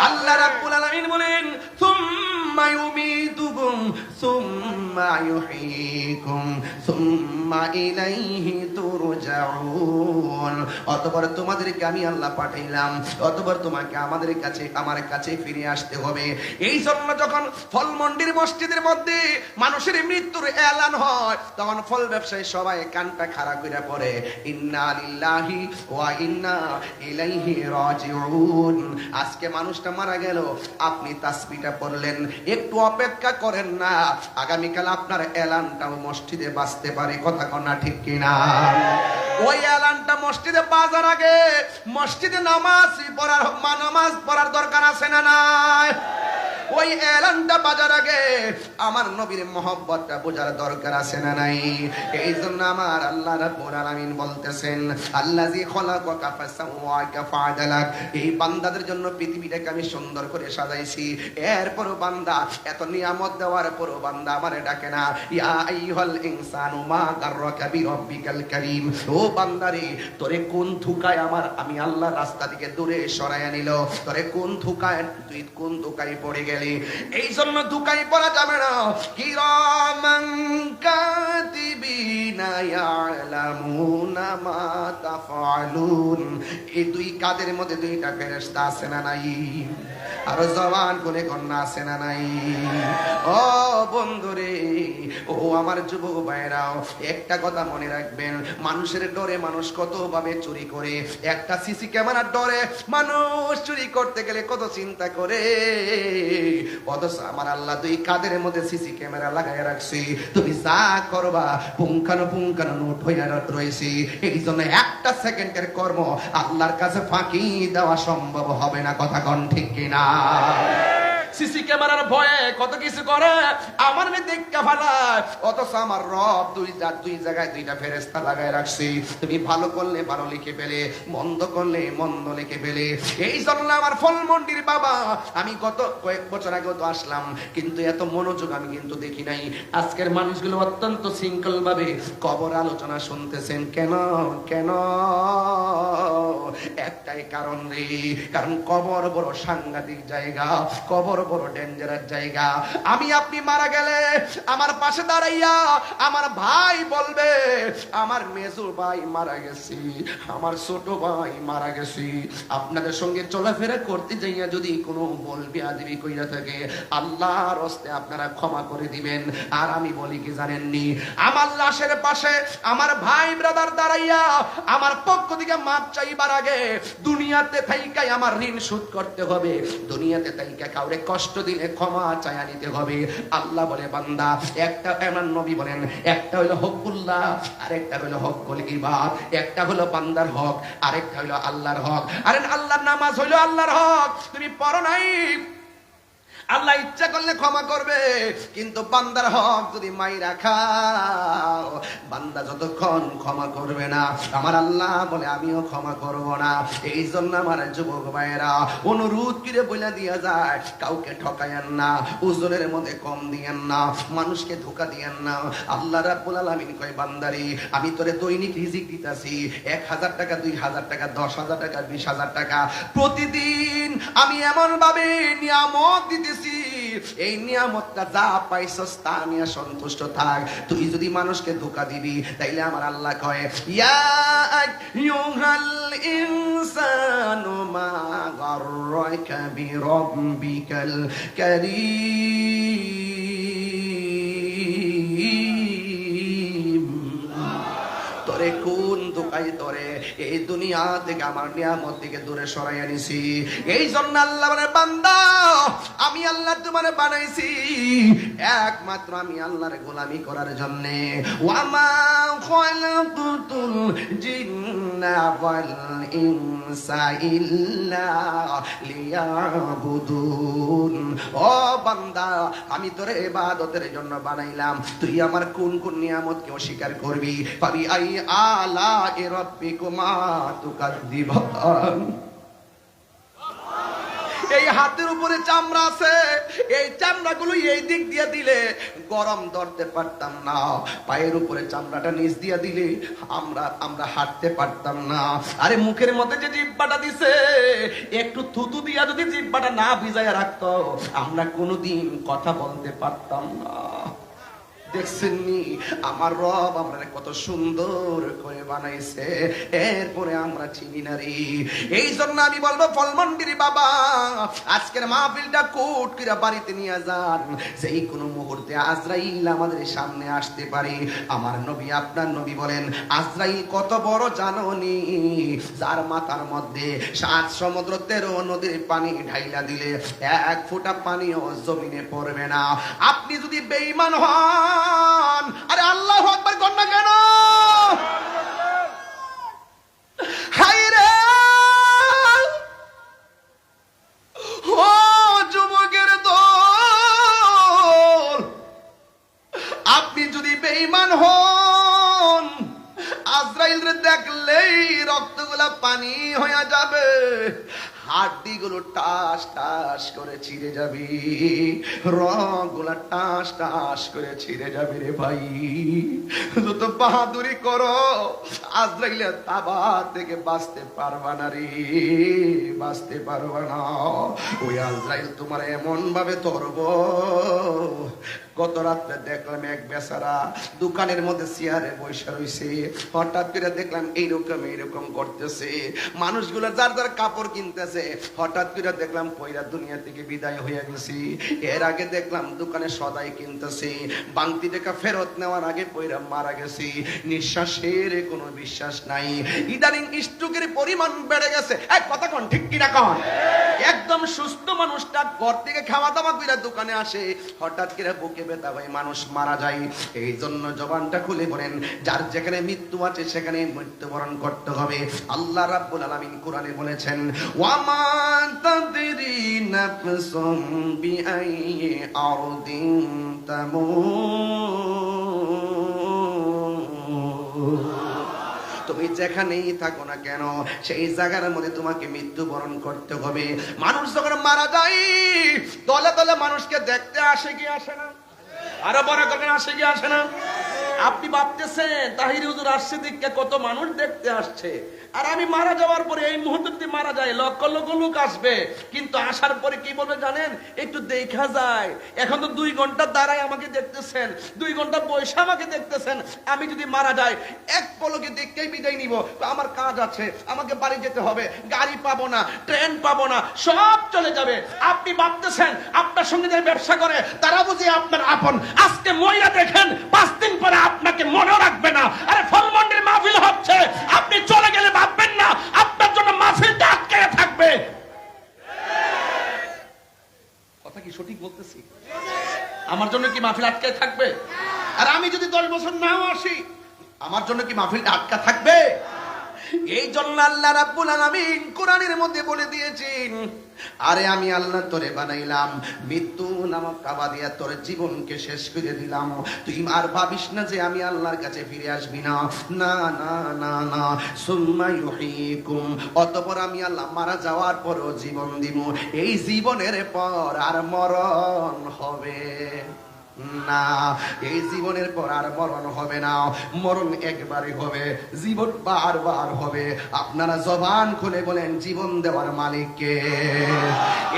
আল্লাহ রাব্বুল আলামিন বলেন, সুম্মা ইউমিতুকুম সুম্মা ইউহয়িকুম সুম্মা ইলাইহি তুরজাউন। অতঃপর তোমাদেরকে আমি আল্লাহ পাঠাইলাম, অতঃপর তোমাকে আমাদের কাছে, আমার কাছে ফিরে আসতে হবে। এই জন্য যখন ফলমন্ডির মসজিদের মধ্যে মানুষের মৃত্যুর এলান হয়, তখন ফল ব্যবসায়ী সবাই কানটা খাড়া করে পড়ে, ইন্না লিল্লাহি ওয়া ইন্না ইলাইহি রাজিউন। আজকে মানুষটা মারা গেল, আপনি তাসবিহটা পড়লেন, একটু অপেক্ষা করেন না, আগামীকাল আপনার এলানটাও মসজিদে বাজতে পারে। কথা কনা ঠিক কিনা? ওই এলানটা মসজিদে বাজার আগে মসজিদে নামাজ পড়ার দরকার আছে না নাই? ওই এলানটা বাজার আগে আমার নবীর মহব্বতটা বোঝার দরকার আছে না নাই? এই জন্য আমার আল্লাহ রাব্বুল আলামিন বলতেছেন, আল্লাযী খলাকাকা ফাসাওয়াকা ফাআদালাক। এই বান্দাদের জন্য পৃথিবীটাকে আমি সুন্দর করে সাজাইছি, এরপরও বান্দা, এত নিয়ামত দেওয়ার পরও বান্দা আমারে ডাকে না। ইয়া আইয়ুহাল ইনসানু মা গাররাকা বিরাব্বিকাল কারীম। ও বান্দারে, তোরে কোন ধোঁকায় আমি আল্লাহ রাস্তা থেকে দূরে সরাইয়া নিল? তোরে কোন ধোঁকায়, তুই কোন ধোঁকায় পড়ে গেলি? এই জন্য ধোঁকায় পড়া যাবে না। কিরামান কাতিবিনা ইয়ালামুনা মা তাফআলুন। এই দুই কাদের মধ্যে দুইটা ফেরেশতা আছে না নাই? আর জওয়ান কোনে কন্যা আছে না নাই? ও বন্ধুরে, ও আমার যুবক ভাইরাও, একটা কথা মনে রাখবেন, মানুষের ডরে মানুষ কত ভাবে চুরি করে। একটা সিসি ক্যামেরার ডরে মানুষ চুরি করতে গেলে কত চিন্তা করে। অথচ আমার আল্লাহ দুই কাদের মধ্যে সিসি ক্যামেরা লাগাই রাখছি, তুমি যা করবা পুঙ্খানুপুঙ্খানু নোট হইয়া রয়েছে। এই জন্য একটা সেকেন্ডের কর্ম আল্লাহর কাছে ফাঁকি দেওয়া সম্ভব হবে না। কথা কোন ঠিক কিনা? সিসি ক্যামেরার ভয়ে কত কিছু করে আমার দেখা ফেলায়, অথচ আমার রব দুই জায়গায় দুইটা ফেরেশতা লাগায় রাখছি। তুমি ভালো করলে ভালো লিখে পেলে, মন্দ করলে মন্দ লিখে পেলে। এই জন্য আমার ফলমন্ডির বাবা, আমি গত কয়েক বছর আগে তো আসলাম, কিন্তু এত মনোযোগ আমি কিন্তু দেখি নাই। আজকের মানুষগুলো অত্যন্ত শৃঙ্খল ভাবে কবর আলোচনা শুনতেছেন। কেন কেন? একটাই কারণ রে, কারণ কবর বড় সাংঘাতিক জায়গা, কবর বড় ডেঞ্জারাস জায়গা। আমি আপনি মারা গেলে আমার পাশে দাঁড়াইয়া আমার ভাই বলবে আমার মেজো ভাই মারা গেছি, আমার ছোট ভাই মারা গেছি। আপনাদের সঙ্গে চলাফেরা করতে যাইয়া যদি কোনো বলবি আদিবি কইরা থাকে, আল্লাহর হস্তে আপনারা ক্ষমা করে দিবেন। আর আমি বলি কি জানেননি, আমার লাশের পাশে আমার ভাই ব্রাদার দাঁড়াইয়া আমার পক্ষ থেকে মাপ চাইবার আগে দুনিয়াতে থাইকাই আমার ঋণ শোধ করতে হবে, দুনিয়াতে থাইকা কাউরে কষ্ট দিলে ক্ষমা চাইয়া নিতে হবে। আল্লাহ বলে বান্দা, একটা আমার নবী বলেন, একটা হলো হকুল্লাহ, আরেকটা হলো হকুল ইবাদ। একটা হলো বান্দার হক, আরেকটা হলো আল্লাহর হক। আরে আল্লাহর নামাজ হইলো আল্লাহর হক, তুমি পড়ো নাই, আল্লাহ ইচ্ছা করলে ক্ষমা করবে। কিন্তু বান্দার হক যদি মাইরা খাও, বান্দা যতক্ষণ ক্ষমা করবে না আমার আল্লাহ বলে আমিও ক্ষমা করব না। এই জন্য আমার যুবক ভাইয়েরা অনুরোধ করে বলে দিয়া যায়, কাউকে ঠকায়েন না, ওজনের মধ্যে কম দিয়েন না, মানুষকে ধোঁকা দিয়েন না। আল্লাহ রাব্বুল আলামিন কয় বান্দারে আমি তোরে দৈনিক রিজিক দিতাছি, 1000 টাকা, 2000 টাকা, 10,000 টাকা, 20,000 টাকা প্রতিদিন আমি এমন ভাবে নিয়ামত দিতেছি, এই নিয়ামতটা যা পাইছস তা নিয়ে সন্তুষ্ট থাক। তুই যদি মানুষকে ধোঁকা দিবি তাইলে আমার আল্লাহ কয় ইয়া আইয়ুহাল ইনসানু মা গাররাকা বিরাব্বিকাল কারীম। তোরে কোন ধোঁকাই তোরে এই দুনিয়া থেকে আমার নিয়ামত থেকে দূরে সরাইয়া নিছি। এই জন্য আল্লাহ বলে বান্দা আমি আল্লাহ তোমারে বানাইছি একমাত্র আমি আল্লাহর গোলামি করার জন্য। ওয়ামা খালাকুতুল জিন্না ওয়াল ইনসা ইল্লা লিয়াবুদুন। ও বান্দা আমি তোরে ইবাদতের জন্য বানাইলাম, তুই আমার কোন কোন নিয়ামতকে অস্বীকার করবি। পাবি আই আলা রাব্বিকুমা তুকাদ্দিবান। এই হাতের উপরে চামড়া আছে, এই চামড়াগুলো এই দিক দিয়ে দিলে গরম ধরতে পারতাম না, পায়ের উপরে চামড়াটা নিচ দিয়ে দিলে আমরা হাঁটতে পারতাম না। আরে মুখের মধ্যে যে জিহ্বাটা দিছে, একটু থুতু দিয়া যদি জিহ্বাটা না ভিজাইয়া রাখতো আমরা কোনোদিন কথা বলতে পারতাম না। দেখছেননি আমার রব আমরা কত সুন্দর করে বানাইছে, এরপরে আমরা চিনি না রে। এই জন্য আমি বলবো ফলমন্ডির বাবা আজকের মাহফিলটা কোট করে বাড়িতে নিয়ে যান, যেই কোনো মুহূর্তে আজরাইল আমাদের সামনে আসতে পারে। আমার নবী আপনার নবী বলেন আজরাইল কত বড় জানোনি, যার মাথার মধ্যে 7 সমুদ্র 13 নদীর পানি ঢাইলা দিলে 1 ফোঁটা পানিও জমিনে পড়বে না। আপনি যদি বেঈমান হন, আরে আল্লাহু আকবার কর না কেন? হায়রে ও যুবকের দল, আপনি যদি বেঈমান হন আজরাইলরে দেখলেই রক্তগুলা পানি হয়ে যাবে, হাড্ডিগুলো টাস টাস করে ছিঁড়ে যাবে, রগগুলা টাস টাস করে ছিঁড়ে যাবে রে ভাই। যত বাহাদুরি করো আজরাইলের তাবা থেকে বাঁচতে পারবা না রে, বাঁচতে পারবা না। ওই আজরাইল তোমার এমন ভাবে ধরব। গত রাত্রে দেখলাম এক বেচারা দোকানের মধ্যে চেয়ারে বসে রয়েছে, হঠাৎ করে দেখলাম এইরকম করতেছে, মানুষগুলো যার যার কাপড় কিনতেছে, হঠাৎ করে দেখলাম পয়রা দুনিয়া থেকে বিদায় হয়ে গেছি। এর আগে দেখলাম দোকানে সদাই কিনতেছে, বাংতি টাকা ফেরত নেওয়ার আগে পয়রা মারা গেছি, নিঃশ্বাসের কোনো বিশ্বাস নাই। ইদানিং স্ট্রোকের পরিমাণ বেড়ে গেছে। এক কথা কোন ঠিক কিনা কন? একদম সুস্থ মানুষটা ঘর থেকে খাওয়া দাওয়া করে দোকানে আসে, হঠাৎ করে বুকে ব্যথা হয়, মানুষ মারা যায়। এই জন্য জবানটা খুলে বলেন যার যেখানে মৃত্যু আছে সেখানে মৃত্যুবরণ করতে হবে। আল্লাহ রাব্বুল আলামিন কোরআনে বলেছেন ওয়ামা তাদরি নাফসুম বিআইয়ি আরদিন তামুত। তুমি যেখানেই থাকো না কেন সেই জায়গার মধ্যে তোমাকে মৃত্যুবরণ করতে হবে। মানুষ যখন মারা যায় দলে দলে মানুষকে দেখতে আসে কি আসে না? আরো বড় করে আসে কি আসে না? আপনি ভাবতেছেন তাহির হুজুর আসছে দিকে কত মানুষ দেখতে আসছে, আর আমি মারা যাওয়ার পরে এই মুহূর্তে যদি মারা যায় লক্ষ লক্ষ লোক আসবে, কিন্তু আসার পরে কি বলবে জানেন? একটু দেখা যায়। এখন তো 2 ঘন্টা দাঁড়ায় আমাকে দেখতেছেন, 2 ঘন্টা বসে আমাকে দেখতেছেন। আমি যদি মারা যাই এক পলকে দেখতেই বিদায় নিব। তো আমার কাজ আছে, আমাকে বাড়ি যেতে হবে, গাড়ি পাবো না, ট্রেন পাবো না, সব চলে যাবে। আপনি ভাবতেছেন আপনার সঙ্গে যে ব্যবসা করে তারা বুঝি আপনার আপন। আজকে মহিলা দেখেন 5 দিন পরে আপনাকে মনে রাখবে না। আরে ফলমন্ডির মাহফিল হচ্ছে, আপনি চলে গেলে ভাববেন না আপনার জন্য মাহফিলটা আটকে থাকবে। কথা কি সঠিক বলতেছি? আমার জন্য কি মাহফিল আটকে থাকবে? আর আমি যদি 10 বছর নাও আসি আমার জন্য কি মাহফিলটা আটকা থাকবে? এই জন্য আল্লাহ রাব্বুল আলামিন কোরআনের মধ্যে বলে দিয়েছেন, আরে আমি আল্লাহ তোরে বানাইলাম, মৃত্যু নামক কাবা দিয়া তোর জীবনকে শেষ করে দিলাম। তুই আর ভাবিস না যে আমি আল্লাহর কাছে ফিরে আসবি না। না না না না, সুম্মা ইউহয়িকুম, অতঃপর আমি আল্লাহ মারা যাওয়ার পরও জীবন দিব। এই জীবনের পর আর মরণ হবে না। এই জীবনের পর আর মরণ হবে না। মরণ একবারই হবে, জীবন বারবার হবে। আপনারা জবান খুলে বলেন জীবন দেওয়ার মালিককে।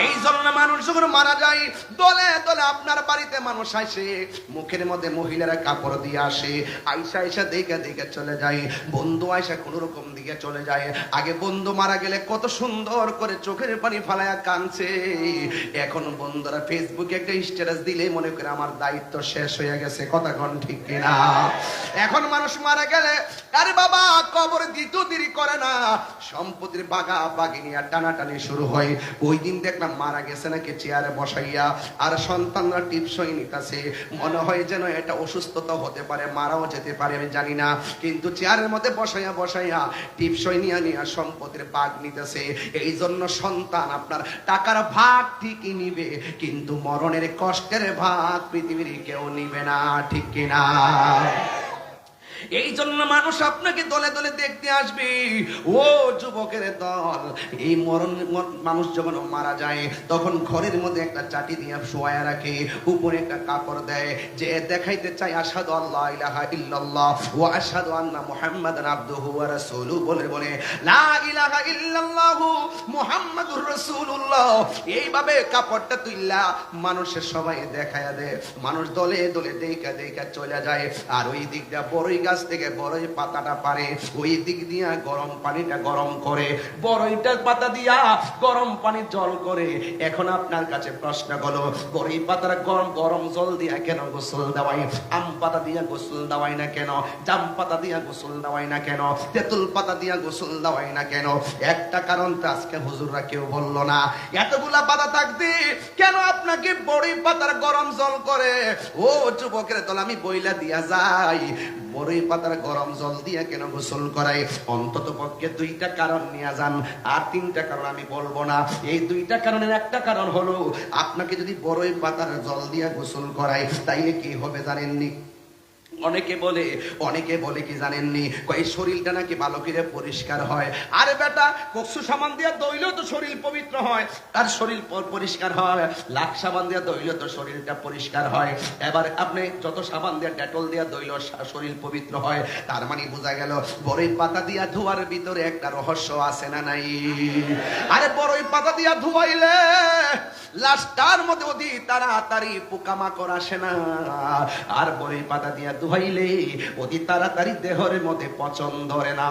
এই জন্য মানুষ যখন মারা যায় দলে দলে আপনার বাড়িতে মানুষ আসে, মুখের মধ্যে মহিলারা কাপড় দিয়ে আসে, আইসা আইসা দেখে দেখে চলে যায়। বন্ধু আইসা কোন রকম দিকে চলে যায়। আগে বন্ধু মারা গেলে কত সুন্দর করে চোখের পানি ফালায়া কাঁদছে, এখন বন্ধুরা ফেসবুকে একটা স্ট্যাটাস দিলে মনে করে আমার দায়িত্ব শেষ হয়ে গেছে। কথা কোন ঠিক কিনা? এখন মানুষ মারা গেলে আরে বাবা কবর দিতে দেরি করে না, সম্পত্তির বাগা বাগি নিয়ে টানাটানি শুরু হয়। ওই দিন দেখলাম মারা গেছে নাকি চেয়ারে বসাইয়া আর সন্তানরা টিপসই নিতেছে, মনে হয় যেন এটা অসুস্থতা হতে পারে, মারাও যেতে পারে, আমি জানি না, কিন্তু চেয়ারের মধ্যে বসাইয়া বসাইয়া টিপসই নিয়ে নিয়ে সম্পত্তির ভাগ নিতেছে। এই জন্য সন্তান আপনার টাকার ভাগ ঠিকই নিবে, কিন্তু মরণের কষ্টের ভাগ পৃথিবীর কেউ নিবে না। ঠিক কিনা? এই জন্য মানুষ আপনাকে দলে দলে দেখতে আসবে। ও যুবকের দল, এই মরণ মানুষ যখন মারা যায় তখন ঘরের মধ্যে একটা চাটি দিয়ে শোয়া রাখে, উপরে একটা কাপড় দেয়, যে দেখাইতে চায় আশহাদু আল্লা ইলাহা ইল্লাল্লাহ ওয়া আশহাদু আন্না মুহাম্মাদান আবদুহু ওয়া রাসূলুহু বলে বলে লা ইলাহা ইল্লাল্লাহ মুহাম্মাদুর রাসূলুল্লাহ। এইভাবে কাপড়টা তুইলা মানুষের সবাই দেখায়া দেয়। মানুষ দলে দলে দেখা দেখা চলে যায়। আর ওই দিকটা বড়ই গাছ থেকে বড়ই পাতাটা পারে, ওই দিক দিয়া গরম পানিটা গরম করে, বড়ইটার পাতা দিয়া গরম পানি জল করে। এখন আপনার কাছে প্রশ্ন হলো, বড়ই পাতার গরম গরম জল দিয়া কেন গোসল দেওয়াই? আম পাতা দিয়া গোসল দেওয়াই না কেন? জাম পাতা দিয়া গোসল দেওয়াই না কেন? তেঁতুল পাতা দিয়া গোসল দেওয়াই না কেন? একটা কারণ তো আজকে হুজুররা কেউ বললো না। এতগুলা পাতা থাকতে কেন আপনাকে বড়ই পাতার গরম জল করে? ও যুবকের দল, আমি বইলা দিয়া যাই, বড়ই পাতার গরম জল দিয়ে কেন গোসল করাই? অন্তত পক্ষে 2টা কারণ নিয়ে যান, আর 3টা কারণ আমি বলবো না। এই 2টা কারণের একটা কারণ হলো, আপনাকে যদি বড়ই পাতার জল দিয়ে গোসল করাই তাইলে কি হবে জানেননি? অনেকে বলে কি জানেননি, এই শরীরটা নাকি ভালো করে পরিষ্কার হয়। আরে বেটা, কসু সাবান দিয়ে ধুইলেও তো শরীর পবিত্র হয়, আর শরীর পরিষ্কার হয়। লাখ সাবান দিয়ে ধুইলেও তো শরীরটা পরিষ্কার হয়। এবার আপনি যত সাবান দিয়ে ডেটল দিয়ে ধুইলেও শরীর পবিত্র হয়। তার মানে বোঝা গেল বড়ই পাতা দিয়া ধোয়ার ভিতরে একটা রহস্য আছে না নাই? আরে বড়ই পাতা দিয়া ধুয়াইলে লাশটার মধ্যে অতি তাড়াতাড়ি পোকামাকড় আসে না, আর বড়ই পাতা দিয়া ধুইলে অতি তাড়াতাড়ি দেহের মধ্যে পচন ধরে না।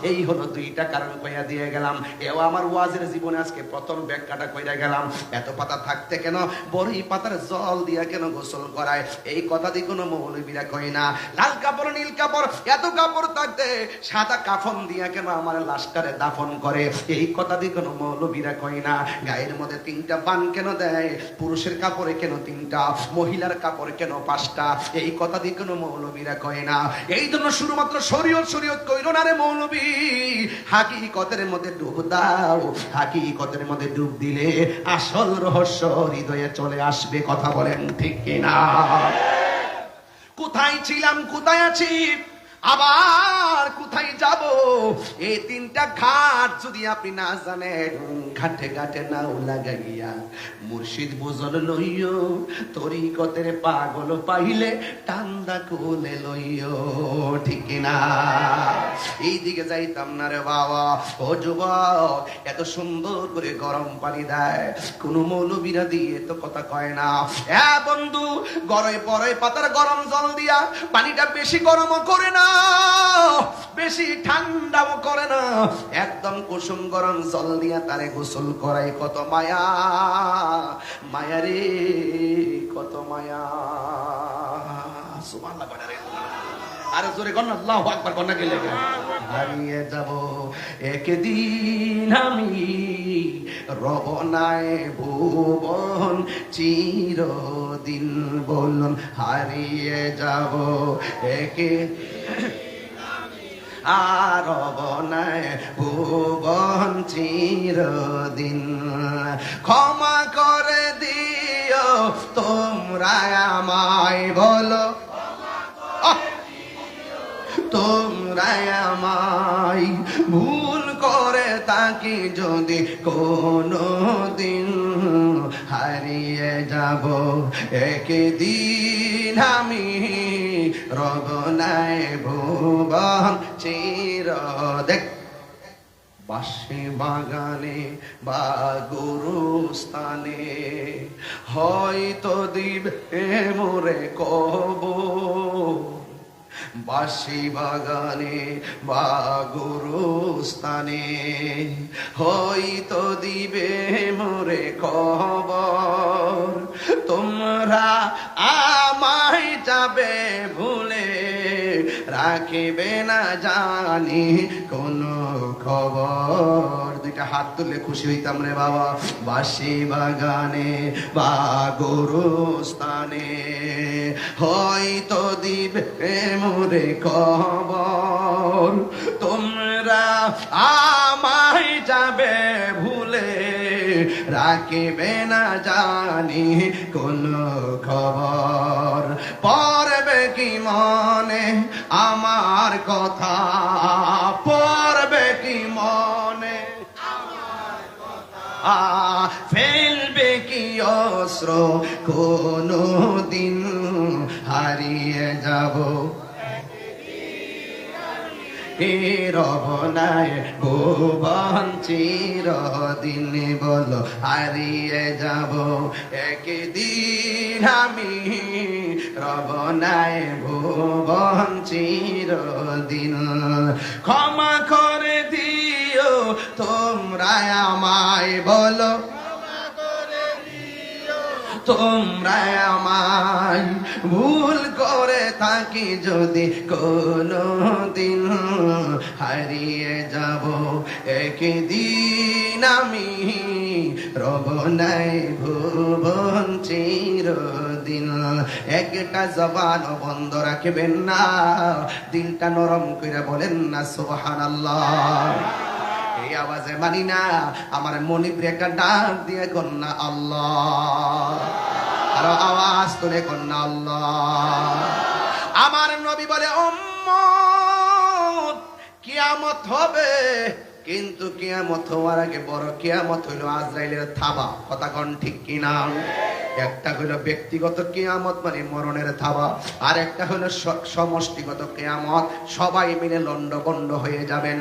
এই হলো 2টা কারণ কইয়া দিয়ে গেলাম। এও আমার ওয়াজের জীবনে আজকে প্রথম ব্যাখ্যাটা কইরা গেলাম। এত পাতা থাকতে কেন বড়ই পাতার জল দিয়া কেন গোসল করায়? এই কথা দিয়ে কোনো মৌলবীরা কয় না। লাল কাপড় নীল কাপড় এত কাপড় থাকতে সাদা কাফন দিয়া কেন আমার লাশটারে দাফন করে? এই কথা দিয়ে কোনো মৌলবীরা কয় না। গায়ের মধ্যে 3টা বান কেন দেয়? পুরুষের কাপড়ে কেন 3টা, মহিলার কাপড়ে কেন 5টা? এই কথা দিয়ে কোনো মৌলবীরা কয় না। এই জন্য শুধুমাত্র শরীয়ত কইল না রে মৌলবী, হাকিকতের মধ্যে ডুব দাও। হাকিকতের মধ্যে ডুব দিলে আসল রহস্য হৃদয়ে চলে আসবে। কথা বলেন ঠিক কিনা? কোথায় ছিলাম, কোথায় আছি, আবার কোথায় যাব? এই তিনটা ঘাট যদি আপনি না জানেন, ঘাটে ঘাটে নাও লাগাইয়া মুর্শিদ বুঝল লইও, তরিকতের পাগল পাইলে টান্দা কোলে লইও, ঠিক না? এইদিকে যাইতাম না রে বাবা। ও যুবক, এত সুন্দর করে গরম পানি দেয়, কোন মৌলবীরা দিয়ে তো কথা কয় না। হ্যাঁ বন্ধু, গরমে পরে পাতার গরম জল দিয়া পানিটা বেশি গরমও করে না, বেশি ঠান্ডাও করে না, একদম কুসুম গরম জল দিয়া তারে গোসল করাই। কত মায়া, মায়া রে, কত মায়া। সুবহানাল্লাহ বলে রে, আরে জোরে কর না, আল্লাহু আকবার কর না। গেলে হারিয়ে যাব একদিন আমি, রব নাই ভুবন চিরদিন। বলুন হারিয়ে যাব একদিন আর রব নাই ভুবন চিরদিন। ক্ষমা করে দিও তোমরা আমায়, বলো তোমরা আমায়, ভুল করে তাকে যদি কোনো দিন, হারিয়ে যাব একদিন আমি, রব নাই ভুবন চিরদিন। বাঁশি বাগানে বা গুরুস্থানে হয়তো দিবে মোরে কবর, বাঁশি বাগানে বা গুরুস্থানে হয়তো দিবে মোরে খবর। তোমরা আমায় যাবে ভুলে, রাখিবে না জানি কোনো খবর। দুইটা হাত তুলে খুশি হইতাম রে বাবা। বাঁশি বাগানে বা গুরুস্থানে হয়তো দিবে মোরে খবর। তোমরা আমায় যাবে ভুলে, রাখিবে না জানি কোনো খবর। পড়বে কি মনে আমার কথা, পড়বে কি মনে ফেলবে কি অস্ত্র কোনো দিন, হারিয়ে যাব রব নাই ভুবন চিরদিন। বলো হারিয়ে যাব একদিন আমি, রব নাই ভুবন চিরদিন। ক্ষমা করে দিও তোমরা আমায়, বলো তোমরা আমায়, ভুল করে থাকি যদি কোনো দিন, হারিয়ে যাব একদিন আমি, রব নাই ভুবন চিরদিন। একটা জবান বন্ধ রাখবেন না, দিলটা নরম করে বলেন না সুবহানাল্লাহ। এই আওয়াজে মানি না, আমার মনিবরে একটা ডাক দিয়ে কন্যা আল্লাহ, আর আওয়াজ তুলে কন্যা আল্লাহ। আমার নবী বলে উম্মত কিয়ামত হবে, কিন্তু কিয়ামত হওয়ার আগে বড় কিয়ামত হইল আজরাইলের থাবা। কথা কোন ঠিক কিনা? একটা হলো ব্যক্তিগত কিয়ামত মানে মরণের থাবা, আর একটা হলো সমষ্টিগত কিয়ামত, সবাই মিলে লন্ডভন্ড হয়ে যাবেন।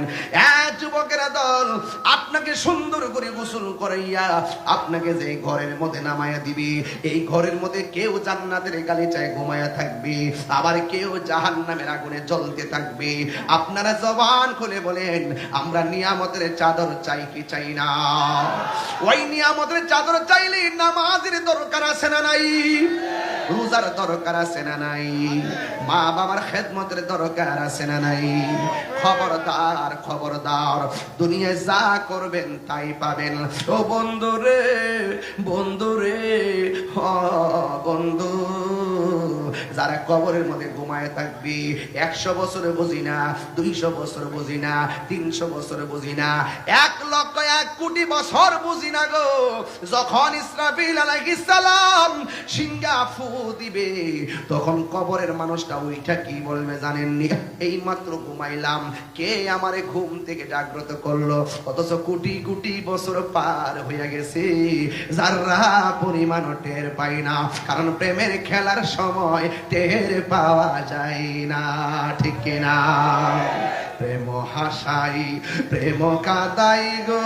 যুবকেরা দল, আপনাকে সুন্দর করে গোসল করাইয়া আপনাকে যে ঘরের মধ্যে নামায়া দিবি, এই ঘরের মধ্যে কেউ জান্নাতের গালিচায় ঘুমায়া থাকবে, আবার কেউ জাহান্নামের আগুনে জ্বলতে থাকবে। আপনারা জবান খুলে বলেন, আমরা নিয়ামতের চাদর চাই কি চাই না? ওই নিয়ামতের চাদর চাইলে নামাজের দরকার আছে না নাই? রোজার দরকার আছে না নাই? মা বাবার খেদমতের দরকার আছে না নাই? খবরদার খবরদার, দুনিয়ায় যা করবেন তাই পাবেন। ও বন্ধু রে, বন্ধু রে, বন্ধু, যারা কবরের মধ্যে ঘুমায় থাকবি, 100 বছরে বুঝি না, 200 বছর বুঝি না, 300 বছর বুঝি না, 1,01,00,000,000 বছর বুঝি না গো। যখন ইসরাফিল আলাইহিস সালাম সিংহা ফু দিবে, তখন কবরের মানুষটা মানুষটা ওইটা কি বলবে জানেননি? এই মাত্র ঘুমাইলাম, কে আমারে ঘুম থেকে জাগ্রত করলো? অথচ কোটি কোটি বছর পার হয়ে গেছে, যারা পরিমাণ টের পাই না, কারণ প্রেমের খেলার সময় টের পাওয়া যায় না, ঠিক কিনা? প্রেম হাসাই প্রেম কাদাই গো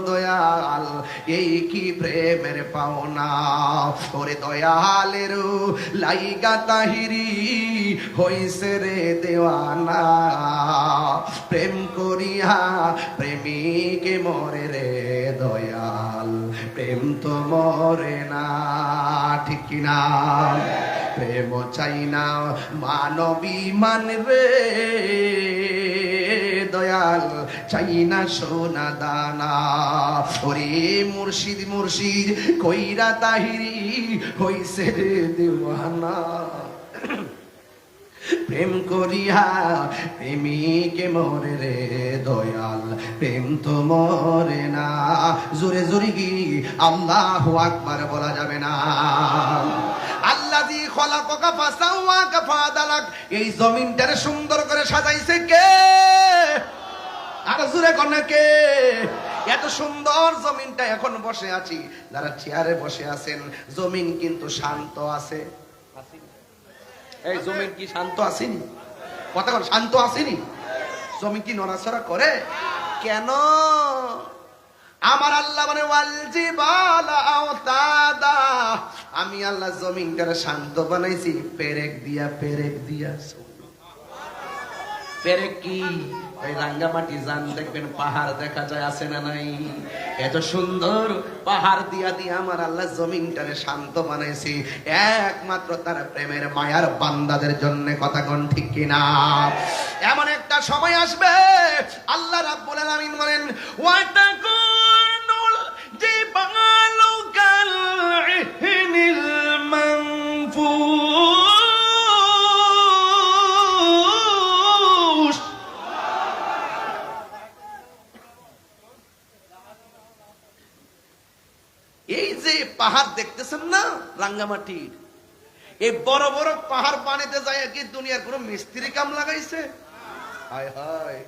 দয়াল, এই কি প্রেমের পাওনা? ওরে দয়ালের লাইগা তাহিরি হইছে রে দেওয়ানা, প্রেম করিয়া প্রেমিকে মরে রে দয়াল, প্রেম তো মরে না, ঠিক কিনা? প্রেম চাই না মানবী মানবে দয়াল, চাই না সোনা দানা। ওরে মুর্শিদ মুর্শিদ কইরা তাহিরি হইছে রে দেওয়ানা, প্রেম করিয়া প্রেমিকে মরে রে দয়াল, প্রেম তো মরে না। জোরে জোরে কি আল্লাহু আকবার বলা যাবে না? আল্লাযী খলাকাকা ফাসাওয়াকা ফাআদালাক, এই জমিনটারে সুন্দর করে সাজাইছে কে? আর জোরে কোন কে? এত সুন্দর জমিনটা এখন বসে আছি, যারা চেয়ারে বসে আছেন, জমিন কিন্তু শান্ত আছে। এই জমিন কি শান্ত আসেনি? কথা বল, শান্ত আসেনি? জমিন কি নড়াচড়া করে? কেন? আমার আল্লাহ মানে ওয়াল জিবালা আওতাদা, আমি আল্লাহ জমিনটারে শান্ত বানাইছি পেরেক দিয়া, পেরেক দিয়া। পেরেক কি? ওই রাঙ্গামাটি যান, দেখবেন পাহাড় দেখা যায়, আছে না নাই? এত সুন্দর পাহাড় দিয়া দিয়া আমার আল্লাহ জমিনটারে শান্ত বানাইছি একমাত্র তার প্রেমের মায়ার বান্দাদের জন্য। কথা কোন ঠিক কিনা? এমন একটা সময় আসবে, আল্লাহ রাব্বুল আলামিন বলেন ওয়াতাকুনুল জিবালু কাল ইহনিল মানফুস। এই যে পাহাড় দেখতেছেন না রাঙ্গামাটির, এই বড় বড় পাহাড় বানাইতে যায় কি দুনিয়ার কোন মিস্ত্রি কাম লাগাইছে? হায় হায়,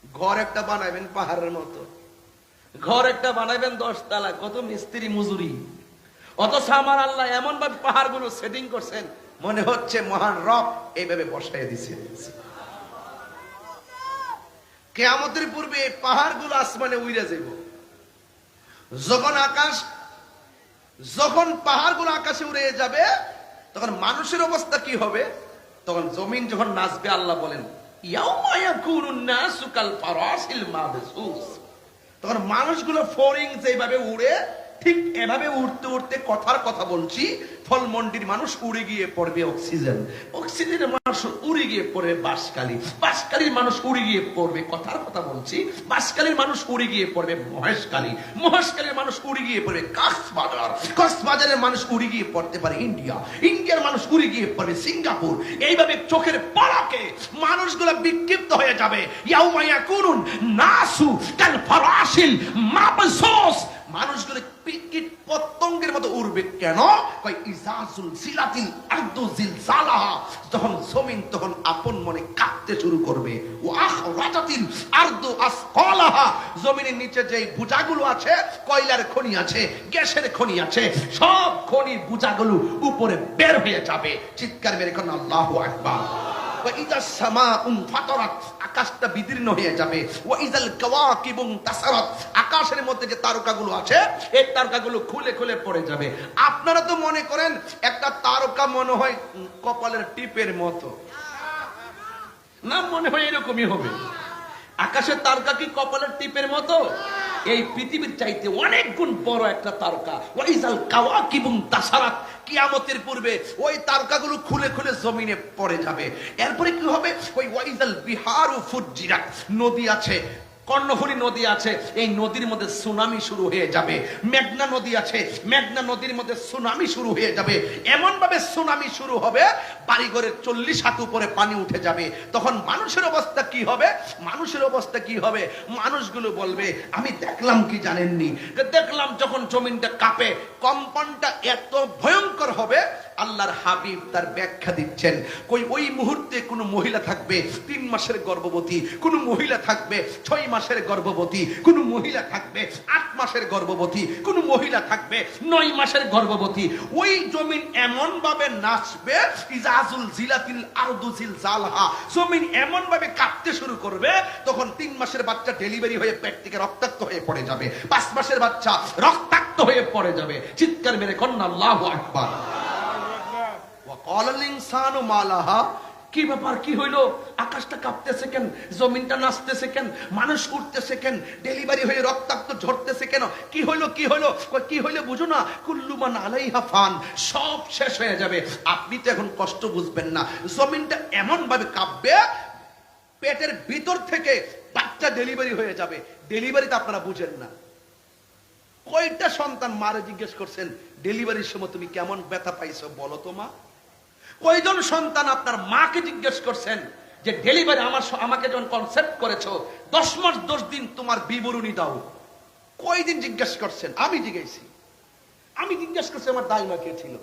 ঘর একটা বানাইবেন পাহাড়ের মতো, ঘর একটা বানাইবেন 10 তলা, কত মিস্ত্রি মজুরি। অথচ আমার আল্লাহ এমন ভাবে পাহাড় গুলো সেটিং করছেন, মনে হচ্ছে মহান রব এইভাবে বসাই দিছে। কিয়ামতের পূর্বে এই পাহাড় গুলো আসমানে উইরা যাইব। যখন পাহাড় গুলো আকাশে উড়ে যাবে, তখন মানুষের অবস্থা কি হবে? তখন জমিন যখন নাচবে, আল্লাহ বলেন ইয়াউমা ইয়াকুনুন নাসু কাল ফারাসিল মাবসুস, তখন মানুষগুলো ফোরিং যেভাবে উড়ে, ঠিক এভাবে উড়তে উড়তে, কথার কথা বলছি, ফলমন্ডির মানুষ উড়ে গিয়ে পড়বে অক্সিজেন, অক্সিজেনের মানুষ উড়ে গিয়ে পড়বে বাঁশখালী, বাঁশখালীর মানুষ উড়ে গিয়ে পড়বে, কথার কথা বলছি, বাঁশখালীর মানুষ উড়ে গিয়ে পড়বে মহেশখালী, মহেশখালীর মানুষ উড়ে গিয়ে পড়বে কক্সবাজার, কক্সবাজারের মানুষ উড়ে গিয়ে পড়তে পারে ইন্ডিয়া, ইন্ডিয়ার মানুষ উড়ে গিয়ে পড়বে সিঙ্গাপুর। এইভাবে চোখের পলকে মানুষগুলো বিক্ষিপ্ত হয়ে যাবে। ইয়াউমা ইয়াকুনুন নাসু কাল ফারাসিল মাবসুস, মানুষগুলো কীট পতঙ্গের মতো উড়বে। কেন? কই ইজাজুল জিলাতিল আরদু জিলজালাহা, যখন জমিন তখন আপন মনে কাঁপতে শুরু করবে। ওয়া আখরাজাতিল আরদু আসকালাহা, জমিনের নিচে যে বুজাগুলো আছে, কয়লার খনি আছে, গ্যাসের খনি আছে, সব খনির বুজাগুলো উপরে বের হয়ে যাবে। চিৎকার মেরে কোন আল্লাহু আকবার। আকাশটা বিদীর্ণ হয়ে যাবে। আকাশের মধ্যে যে তারকাগুলো আছে, এই তারকাগুলো খুলে খুলে পড়ে যাবে। আপনারা তো মনে করেন একটা তারকা মনে হয় কপালের টিপের মতো না, মনে হয় এরকমই হবে। আকাশের তারকা কি কপালের টিপের মতো? এই পৃথিবীর চাইতে অনেক গুণ বড় একটা তারকা। ওয়াইজাল কাওয়াকিবুন তাসারাত, কিয়ামতের পূর্বে ওই তারকাগুলো খুলে খুলে জমিনে পড়ে যাবে। এরপরে কি হবে? ওই ওয়াইজাল বিহারু ফুজ্জিরাত, নদী আছে, কর্ণফুলী নদী আছে, এই নদীর মধ্যে সুনামি শুরু হয়ে যাবে। মেঘনা নদী আছে, মেঘনা নদীর মধ্যে সুনামি শুরু হয়ে যাবে। এমন ভাবে সুনামি শুরু হবে, বাড়িঘরের 40 হাত উপরে পানি উঠে যাবে। তখন মানুষের অবস্থা কি হবে? মানুষের অবস্থা কি হবে? মানুষগুলো বলবে, আমি দেখলাম কি জানেননি, দেখলাম যখন জমিনটা কাঁপে, কম্পনটা এত ভয়ঙ্কর হবে, আল্লাহর হাবিব তার ব্যাখ্যা দিচ্ছেন, ওই মুহূর্তে কোনো মহিলা থাকবে 3 মাসের গর্ভবতী, কোনো মহিলা থাকবে 6 মাসের গর্ভবতী, কোনো মহিলা থাকবে 8 মাসের গর্ভবতী, কোনো মহিলা থাকবে 9 মাসের গর্ভবতী। ওই জমিন এমন ভাবে নাচবে, ইজাজুল জিলাতিল আরদু জিলজালহা, জমিন এমন ভাবে কাঁপতে শুরু করবে, তখন 3 মাসের বাচ্চা ডেলিভারি হয়ে পেট থেকে রক্তাক্ত হয়ে পড়ে যাবে, 5 মাসের বাচ্চা রক্তাক্ত হয়ে পড়ে যাবে। চিৎকার মেরে কন্যা আল্লাহু আকবার। ওয়া ক্বালাল ইনসানু মা লাহা, কি ব্যাপার, কি হইলো? আকাশটা কাঁপতেছে কেন? জমিনটা নাচতেছে কেন? মানুষ উঠতেছে কেন? ডেলিভারি হয়ে রক্তাক্ত ঝরতেছে কেন? কি হইলো, কি হইলো? কি হইলো বুঝো না? কুল্লু মান আলাইহা ফান, সব শেষ হয়ে যাবে। আপনি তো এখন কষ্ট বুঝবেন না, জমিনটা এমন ভাবে কাঁপবে, পেটের ভিতর থেকে বাচ্চা ডেলিভারি হয়ে যাবে। ডেলিভারিতে আপনারা বুঝেন না। কয়টা সন্তান মারে জিজ্ঞেস করছেন ডেলিভারির সময় তুমি কেমন ব্যথা পাইছো বলো তো মা? কয়জন সন্তান আপনার মাকে জিজ্ঞেস করছেন যে ডেলিভারি আমাকে যখন কনসেপ্ট করেছো 10 মাস 10 দিন তোমার বিবরণী দাও? কয়দিন জিজ্ঞেস করছেন? আমি জিজ্ঞেস করছি আমার দাইমা কে ছিল,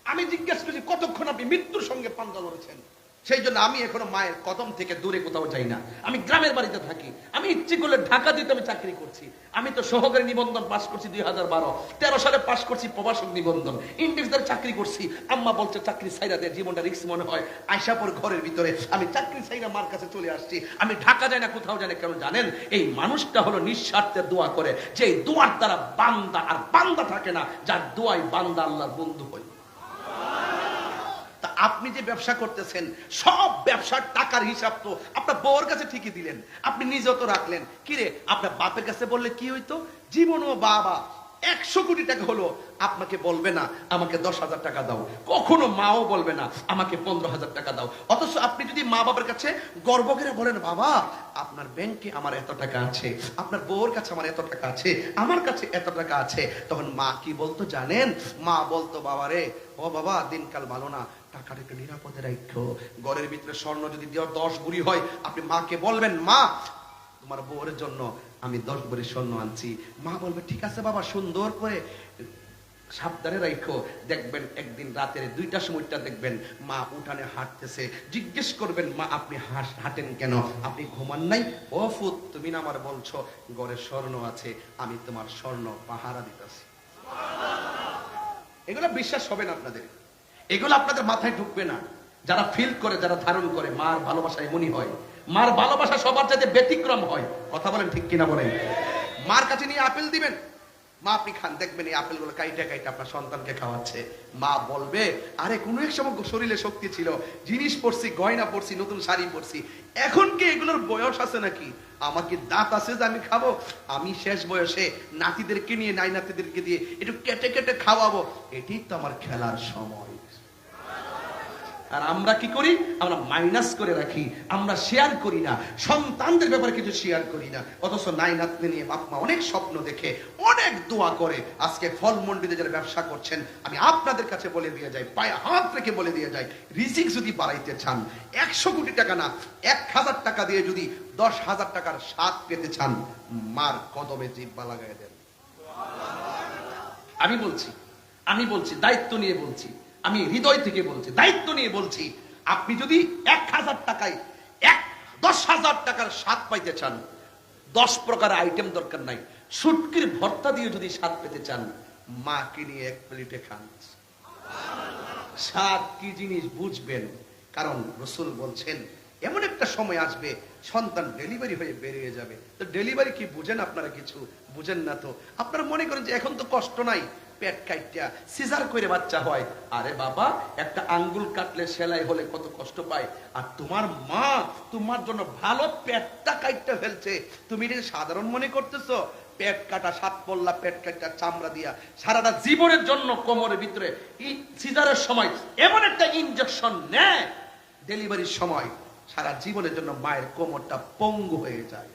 আমি জিজ্ঞেস করছি কতক্ষণ আপনি মৃত্যুর সঙ্গে পাঞ্জা লড়েছেন। সেই জন্য আমি এখনো মায়ের কদম থেকে দূরে কোথাও যাই না। আমি গ্রামের বাড়িতে থাকি। আমি ইচ্ছে করলে ঢাকা দিতে আমি চাকরি করছি। আমি তো সহকারী নিবন্ধন পাস করছি 2012, 13 সালে পাস করছি প্রবাসক নিবন্ধন, ইন্ডেক্সদার চাকরি করছি। আম্মা বলছে চাকরি ছাইরা দে, জীবনটা রিস্ক মনে হয়। আয়শাপুর ঘরের ভিতরে আমি চাকরি ছাইরা মার কাছে চলে আসছি। আমি ঢাকা যাই না, কোথাও যাই না। কেন জানেন? এই মানুষটা হলো নিঃস্বার্থে দোয়া করে, যে দোয়ার দ্বারা বান্দা আর বান্দা থাকে না, যার দোয়াই বান্দা আল্লাহর বন্ধু হয়। তা আপনি যে ব্যবসা করতেছেন, সব ব্যবসার টাকার হিসাব তো আপনার বউর কাছে ঠিকই দিলেন, আপনি নিজেও তো রাখলেন। কিরে, আপনার বাপের কাছে বললে কি হইতো? জীবনও বাবা 100 কোটি টাকা হলো আপনাকে বলবে না আমাকে 10,000 টাকা দাও, কখনো মাও বলবে না আমাকে 15,000 টাকা দাও। অথচ আপনি যদি মা বাবার কাছে গর্ব করে বলেন, বাবা আপনার ব্যাংকে আমার এত টাকা আছে, আপনার বউর কাছে আমার এত টাকা আছে, আমার কাছে এত টাকা আছে, তখন মা কি বলতো জানেন? মা বলতো, বাবা রে, ও বাবা দিনকাল ভালো না, টাকাটা একটু নিরাপদে রাখো। ঘরের ভিতরে স্বর্ণ যদি 10 ভরি হয়, আপনি মাকে বলবেন, মা তোমার বউয়ের জন্য আমি 10 ভরি স্বর্ণ আনছি। মা বলবে ঠিক আছে বাবা, সুন্দর করে সাবধানে রাখো। দেখবেন একদিন রাতের 2টার সময়টা দেখবেন মা উঠানে হাঁটতেছে, জিজ্ঞেস করবেন, মা আপনি হাঁটেন কেন? আপনি ঘুমান নাই? ও ফুত, তুমি না আমার বলছো ঘরে স্বর্ণ আছে, আমি তোমার স্বর্ণ পাহারা দিতেছি। এগুলো বিশ্বাস হবে না আপনাদের, এগুলো আপনাদের মাথায় ঢুকবে না। যারা ফিল করে, যারা ধারণ করে, মার ভালোবাসা এমনই হয়। মার ভালোবাসা সবার চাইতে ব্যতিক্রম হয়। কথা বলেন ঠিক কিনা বলেন? মার কাছে নিয়ে আপেল দিবেন, মা আপনি খান, দেখবেন এই আপেলগুলো কাইটা কাইটা আপনার সন্তানকে খাওয়াচ্ছে। মা বলবে, আরে কোনো এক সময় শরীরে শক্তি ছিল, জিনিস পড়ছি, গয়না পড়ছি, নতুন শাড়ি পড়ছি, এখন কি এগুলোর বয়স আছে নাকি? আমার কি দাঁত আছে যে আমি খাবো? আমি শেষ বয়সে নাতিদেরকে নিয়ে, নাই নাতিদেরকে দিয়ে একটু কেটে কেটে খাওয়াবো, এটাই তো আমার খেলার সময়। আর আমরা কি করি? আমরা মাইনাস করে রাখি, আমরা শেয়ার করি না, সন্তানদের ব্যাপারে কিছু শেয়ার করি না। অথচ নাই নাতনি নিয়ে বাপ মা অনেক স্বপ্ন দেখে, অনেক দোয়া করে। আজকে ফল মন্ডিতে যারা ব্যবসা করছেন, আমি আপনাদের কাছে বলে দিয়ে যাই, পায়ে হাত রেখে বলে দিয়ে যাই, রিজিক যদি বাড়াইতে চান, 100 কোটি টাকা না, 1000 টাকা দিয়ে যদি 10,000 টাকার স্বাদ পেতে চান, মার কদমে জিহ্বা লাগাই দেন। আমি বলছি দায়িত্ব নিয়ে বলছি, আমি হৃদয় থেকে বলছি, দায়িত্ব নিয়ে বলছি। আপনি যদি 1000 টাকায় 10,000 টাকার স্বাদ পাইতে চান, 10 প্রকার আইটেম দরকার নাই, শুটকির ভর্তা দিয়ে যদি স্বাদ পেতে চান, মাকে নিয়ে 1 প্লেটে খান। স্বাদ কি জিনিস বুঝবেন। কারণ রাসূল বলছেন এমন একটা সময় আসবে সন্তান ডেলিভারি হয়ে বেরিয়ে যাবে। তো ডেলিভারি কি বুঝেন আপনারা? কিছু বুঝেন না তো। আপনারা মনে করেন যে এখন তো কষ্ট নাই, পেট কাইটা সিজার করে বাচ্চা হয়। আরে বাবা, একটা আঙ্গুল কাটলে সেলাই হলে কত কষ্ট পায়। আর তোমার মা তোমার জন্য ভালো পেটটা কাটতে ফেলছে, তুমি এটা সাধারণ মনে করতেছো? পেট কাটা, 7 পল্লা পেট কাটা চামড়া দিয়া সারাটা জীবনের জন্য কোমরের ভিতরে সিজারের সময় এমন একটা ইনজেকশন নেয়, ডেলিভারির সময় সারা জীবনের জন্য মায়ের কোমরটা পঙ্গু হয়ে যায়।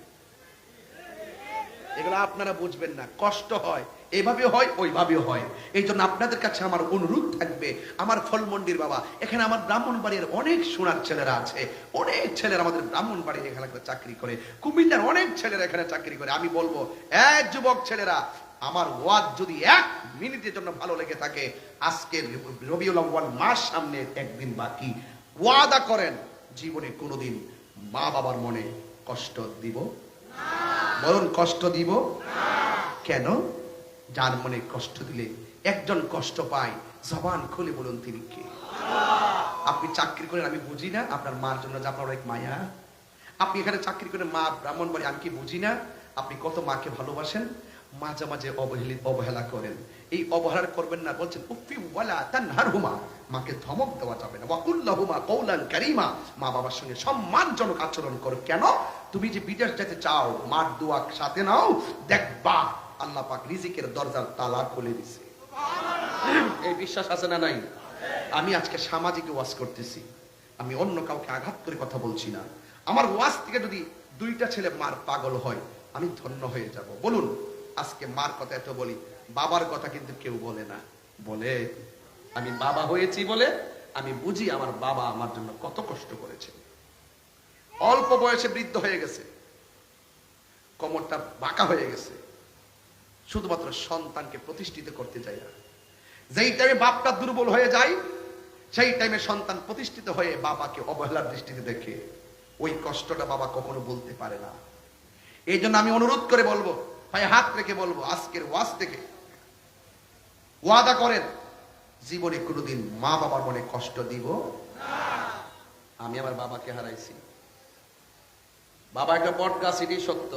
এগুলো আপনারা বুঝবেন না, কষ্ট হয়, এভাবে হয় ওইভাবে হয়। এই জন্য আপনাদের কাছে আমার অনুরোধ থাকবে, আমার ফলমন্ডির বাবা, এখানে আমার ব্রাহ্মণবাড়ির অনেক সোনার ছেলেরা আছে, অনেক ছেলেরা আমাদের ব্রাহ্মণবাড়ির এখানে চাকরি করে, কুমিল্লার অনেক ছেলেরা এখানে চাকরি করে। আমি বলবো, যুবক ছেলেরা, আমার ওয়াজ যদি 1 মিনিটের জন্য ভালো লেগে থাকে, আজকে রবিউল আউয়াল মাস সামনে একদিন বাকি, ওয়াদা করেন জীবনে কোনোদিন মা বাবার মনে কষ্ট দিব না। বলুন, কষ্ট দিব না। কেন? যার মনে কষ্ট দিলে একজন কষ্ট পায়, জবান খুলে বলুন তিনি কে? আপনি চাকরি করেন, আমি বুঝি না আপনার মার জন্য যে আপনার অনেক মায়া। আপনি এখানে চাকরি করে মা ব্রাহ্মণ বলে, আমি কি বুঝি না আপনি কত মাকে ভালোবাসেন। মাঝে মাঝে অবহেলা করেন, এই অবহেলা করবেন না। বলছেন উফি ওয়ালা তানহারহুমা, মাকে ধমক দেওয়া যাবে না। ওয়াকুল লাহুমা কওলান কারীমা, মা বাবার সঙ্গে সম্মানজনক আচরণ করো। কেন? তুমি যে বিদেশ যেতে চাও, মার দোয়া সাথে নাও, দেখবা আল্লাহ পাক রিজিকের দরজার তালা খুলে দিছে। এই বিশ্বাস আছে না নাই? আমি আজকে সামাজিক ওয়াজ করতেছি, আমি অন্য কাউকে আঘাত করে কথা বলছি না। আমার ওয়াজ থেকে যদি 2টা ছেলে মার পাগল হয়, আমি ধন্য হয়ে যাব। বলুন, আজকে মার কথা এত বলি, বাবার কথা কিন্তু কেউ বলে না। বলে আমি বাবা হয়েছি বলে আমি বুঝি আমার বাবা আমার জন্য কত কষ্ট করেছে। অল্প বয়সে বৃদ্ধ হয়ে গেছে, কোমরটা বাঁকা হয়ে গেছে, শুধুমাত্র সন্তানকে প্রতিষ্ঠিত করতে চাই না। যেই টাইমে বাপটা দুর্বল হয়ে যায়, সেই টাইমে সন্তান প্রতিষ্ঠিত হয়ে বাবাকে অবহেলার দৃষ্টিতে দেখে, ওই কষ্টটা বাবা কখনো বলতে পারে না। এই জন্য আমি অনুরোধ করে বলবো, ভাই হাত রেখে বলবো, আজকের ওয়াজ থেকে ওয়াদা করেন জীবনে কোনোদিন মা বাবার মনে কষ্ট দিব না। আমি আমার বাবাকে হারাইছি। বাবা একটা বট গাছ, এটি সত্য।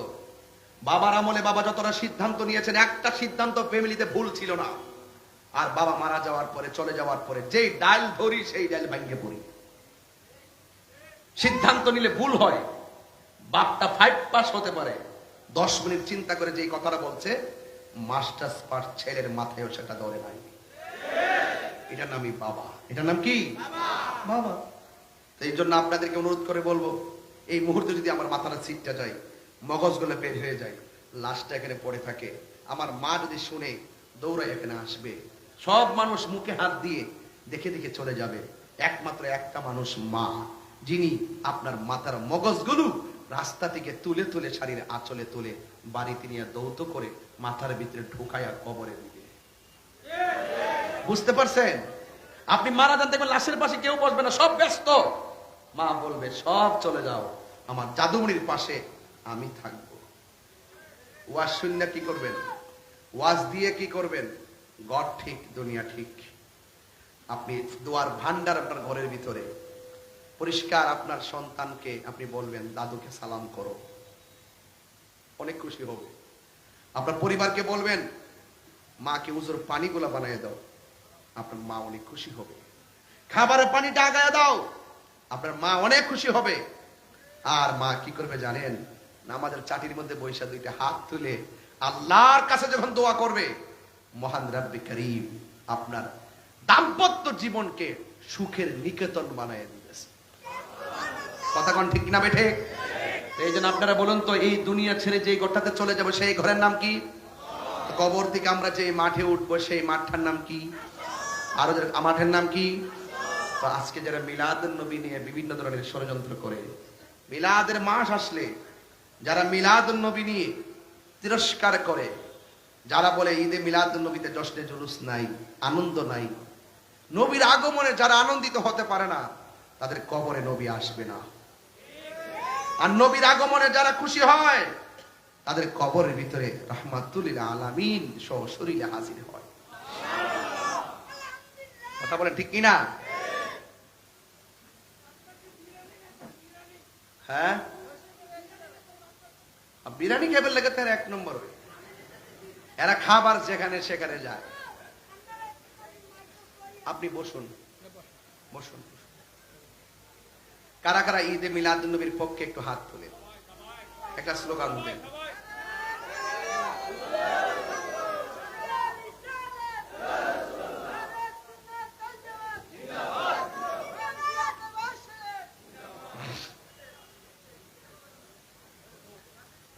বাবার আমলে বাবা যতটা সিদ্ধান্ত নিয়েছেন, একটা সিদ্ধান্ত ফ্যামিলিতে ভুল ছিল না। আর বাবা মারা যাওয়ার পরে, চলে যাওয়ার পরে যেই ডাল ধরি সেই ডাল ভাঙিয়ে পড়ি। সিদ্ধান্ত নিলে ভুল হয়। বাপটা 5 পাস হতে পারে, 10 মিনিট চিন্তা করে যেই কথাটা বলছে, মাস্টার্স পাস ছেলের মাথায়ও সেটা ধরে নাই। এটার নামই বাবা। এটার নাম কি? বাবা। এই জন্য আপনাদেরকে অনুরোধ করে বলবো, এই মুহূর্তে যদি আমার মাথাটা ছিটটা যায়, মগজগুলো বের হয়ে যায়, লাশটা এখানে পড়ে থাকে, আমার মা যদি শুনে দৌড়ায় এখানে আসবে, সব মানুষ মুখে হাত দিয়ে দেখে দেখে চলে যাবে। একমাত্র একটা মানুষ মা, যিনি আপনার মাথার মগজগুলো রাস্তা থেকে তুলে তুলে শাড়ির আঁচলে তুলে বাড়িতে নিয়ে দৌত করে মাথার ভিতরে ঢুকাইয়া কবরে দিবে। বুঝতে পারছেন? আপনি মারা যান, দেখবেন লাশের পাশে কেউ বসবে না, সব ব্যস্ত। মা বলবে সব চলে যাও, আমার জাদুমণির পাশে আমি থাকবো। ওয়াজ শুনলে কি করবেন? ওয়াজ দিয়ে কি করবেন? গড ঠিক, দুনিয়া ঠিক। আপনি দোয়ার ভান্ডার আপনার ঘরের ভিতরে পরিষ্কার। আপনার সন্তানকে আপনি বলবেন দাদুকে সালাম করো, অনেক খুশি হবে। আপনার পরিবারকে বলবেন মাকে উজুর পানিগুলা বানিয়ে দাও, আপনার মা অনেক খুশি হবে। খাবারের পানিটা আগায় দাও, আপনার মা অনেক খুশি হবে। আর মা কি করবে জানেন? নামাজের চাটির মধ্যে বৈশা 2টা হাত তুলে আল্লাহর কাছে যখন দোয়া করবে, মহান রব্বে করিম আপনার দাম্পত্য জীবনকে সুখের নিকেতন বানায় দিয়েছে। কথা কোন ঠিক না বেঠে? এই জন্য আপনারা বলুন তো, এই দুনিয়া ছেড়ে যে ঘরটাতে চলে যাবো সেই ঘরের নাম কি? কবর থেকে আমরা যে মাঠে উঠবো সেই মাঠটার নাম কি? আরো মাঠের নাম কি? তো আজকে যারা মিলাদুন নবী নিয়ে বিভিন্ন ধরনের ষড়যন্ত্র করে, মিলাদের মাস আসলে যারা মিলাদুন নবী নিয়ে তিরস্কার করে, যারা বলে ঈদে মিলাদুন নবীতে জশ্নে জুলুস নাই, আনন্দ নাই, নবীর আগমনে যারা আনন্দিত হতে পারে না, তাদের কবরে নবী আসবে না। আর নবীর আগমনে যারা খুশি হয়, তাদের কবরের ভিতরে রাহমাতুল আলামিন সশরীরে হাজির হয়। কথা বলে ঠিক কিনা? হ্যাঁ, বিরিয়ানি খেয়ে লেগে তার 1 নম্বর। এরা খাবার যেখানে সেখানে যায়। আপনি বসুন, বসুন। কারা কারা ঈদে মিলাদুন নবীর পক্ষে একটু হাত তুলে একটা স্লোগান দেন।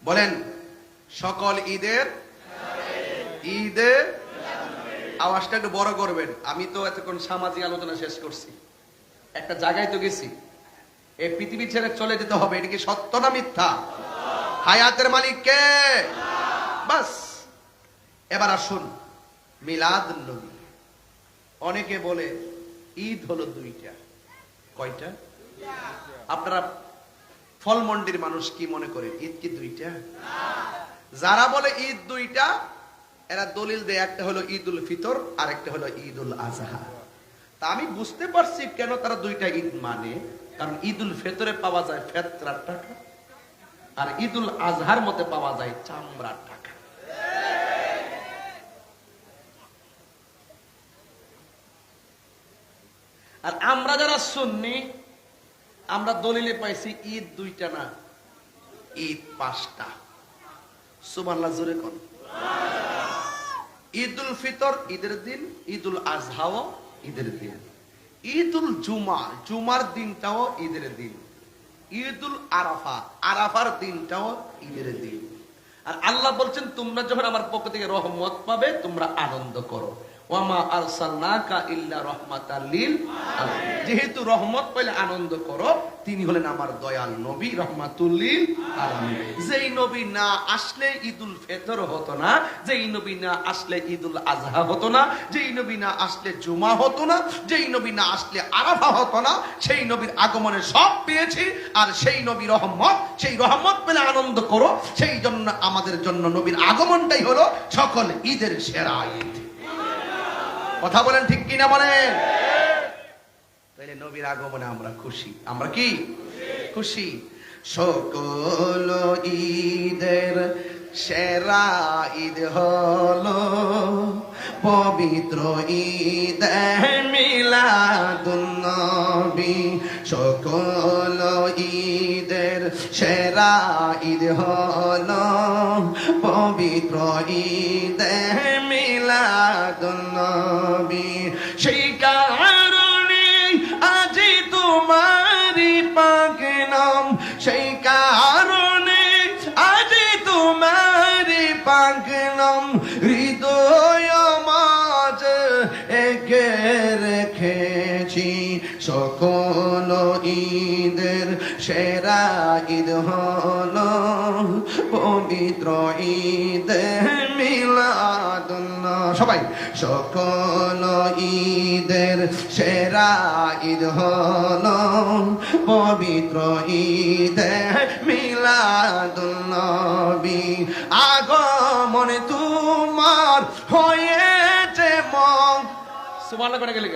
বলেন সকল ঈদের ঈদে। আওয়াজটা একটু বড় করবেন। আমি তো এতক্ষণ সামাজিক আলোচনা শেষ করছি, একটা জায়গায় তো গেছি। এই পৃথিবী ছেড়ে চলে যেতে হবে, এটা কি সত্য না মিথ্যা? হায়াতের মালিক কে? বাস এবার আসুন মিলাদ নবী। অনেকে বলে ঈদ হলো দুইটা। কয়টা? আপনারা ফলমন্ডির মানুষ কি মনে করে ঈদ কি দুইটা? যারা বলে ঈদ দুইটা এরা দলিল দেয় একটা হলো ঈদুল ফিতর আর একটা হলো ঈদুল আজহা। তা আমি বুঝতে পারছি কেন তারা দুইটা ঈদ মানে, কারণ ঈদুল ফিতরে পাওয়া যায় ফেতরার টাকা আর ঈদুল আজহার মধ্যে পাওয়া যায় চামড়ার টাকা। আর আমরা যারা সুন্নি আমরা দলিলে পাইছি ঈদ দুইটা না, ঈদ পাঁচটা। সুবহানাল্লাহ জোরে কোন। ঈদুল ফিতর ঈদের দিন, ঈদুল আজহাও ঈদের দিন, ঈদুল জুমা জুমার দিনটাও ঈদের দিন, ঈদুল আরাফা আরাফার দিনটাও ঈদের দিন। আর আল্লাহ বলছেন তোমরা যখন আমার পক্ষ থেকে রহমত পাবে তোমরা আনন্দ করো। ওয়ামা আরসালনাকা ইল্লা রাহমাতাল লিল আলামিন। যেহেতু রহমত পেলে আনন্দ করো, তিনি হলেন আমার দয়াল নবী রহমাতুল লিল আলামিন। যেই নবী না আসলে ঈদুল ফিতর হতো না, যেই নবী না আসলে ঈদুল আজহা হতো না, যেই নবী না আসলে জুমা হতো না, যেই নবী না আসলে আরাফা হতো না, সেই নবীর আগমনে সব পেয়েছি। আর সেই নবী রহমত, সেই রহমত পেলে আনন্দ করো। সেই জন্য আমাদের জন্য নবীর আগমনটাই হলো সকল ঈদের সেরা ঈদ। কথা বলেন ঠিক কিনা বলেন? তাইলে নবীর আগমনে আমরা খুশি। আমরা কি খুশি? সকল ঈদের সেরা ঈদ হলো পবিত্র ঈদ মিলাদুন নবী। সকল ঈদের সেরা ঈদ হলো পবিত্র ঈদ মিলাদুন নবী। সেই কারণে আজি তোমারি পাক নাম, সেই কারণে আজি তোমারি পাক নাম হৃদয় মাঝে এঁকে রেখেছি। সকল ঈদের সেরা ঈদ হলো পবিত্র ঈদ মিলাদুন নবী। সবাই সকল ঈদের সেরা ঈদ হলো পবিত্র ঈদ মিলাদুন নবী। আগমন তোমার হয়েছে মক। সুবহানাল্লাহ করে গেলে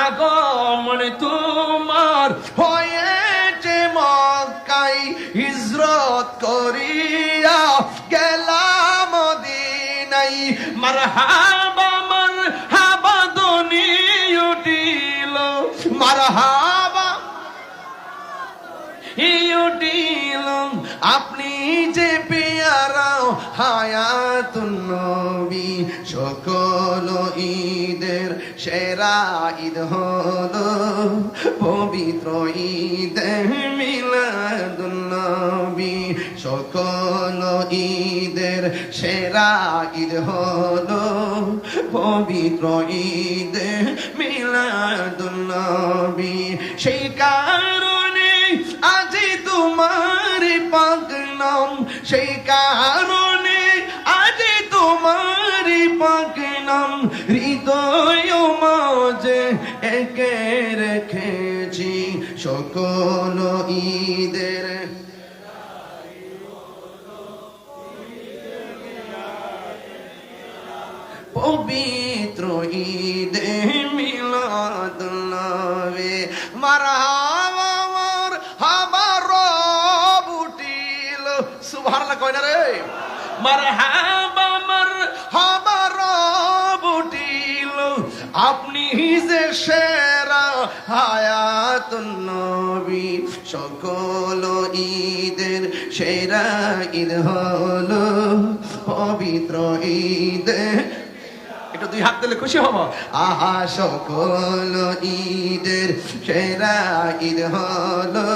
আগমন তোমার হয়েছে মক্কায়, হিজরত করিয়া গেলাম মদিনায়। মারহাবা মারহাবা ধ্বনি উঠিল, মারহাবা উঠিল। আপনি যে পেয়ারা হায়াতুন নবী। সকল ঈদের সেরা ঈদ হলো পবিত্র ঈদ মিলাদুন নবী। সকল ঈদের সেরা ঈদ হলো পবিত্র ঈদ মিলাদুন নবী। সেই কারণে আজি তোমার পাক নাম, সেই কারণে আজি তোমার পাক নাম হৃদয় মাঝে এঁকে রেখেছি। সকল ঈদের পবিত্র ঈদ মিলাদুন নবী। মারহাবা মারহাবা রব উঠিল। সুবহানাল্লাহ কয় না রে? মারহাবা মারহাবা রব উঠিল। আপনি যে সেরা হায়াতুন নবী। সকল ঈদের সেরা ঈদ হলো পবিত্র ঈদ। একটু দুই হাত দিলে খুশি হব। আহা সকল ঈদের সেরা ঈদ হলো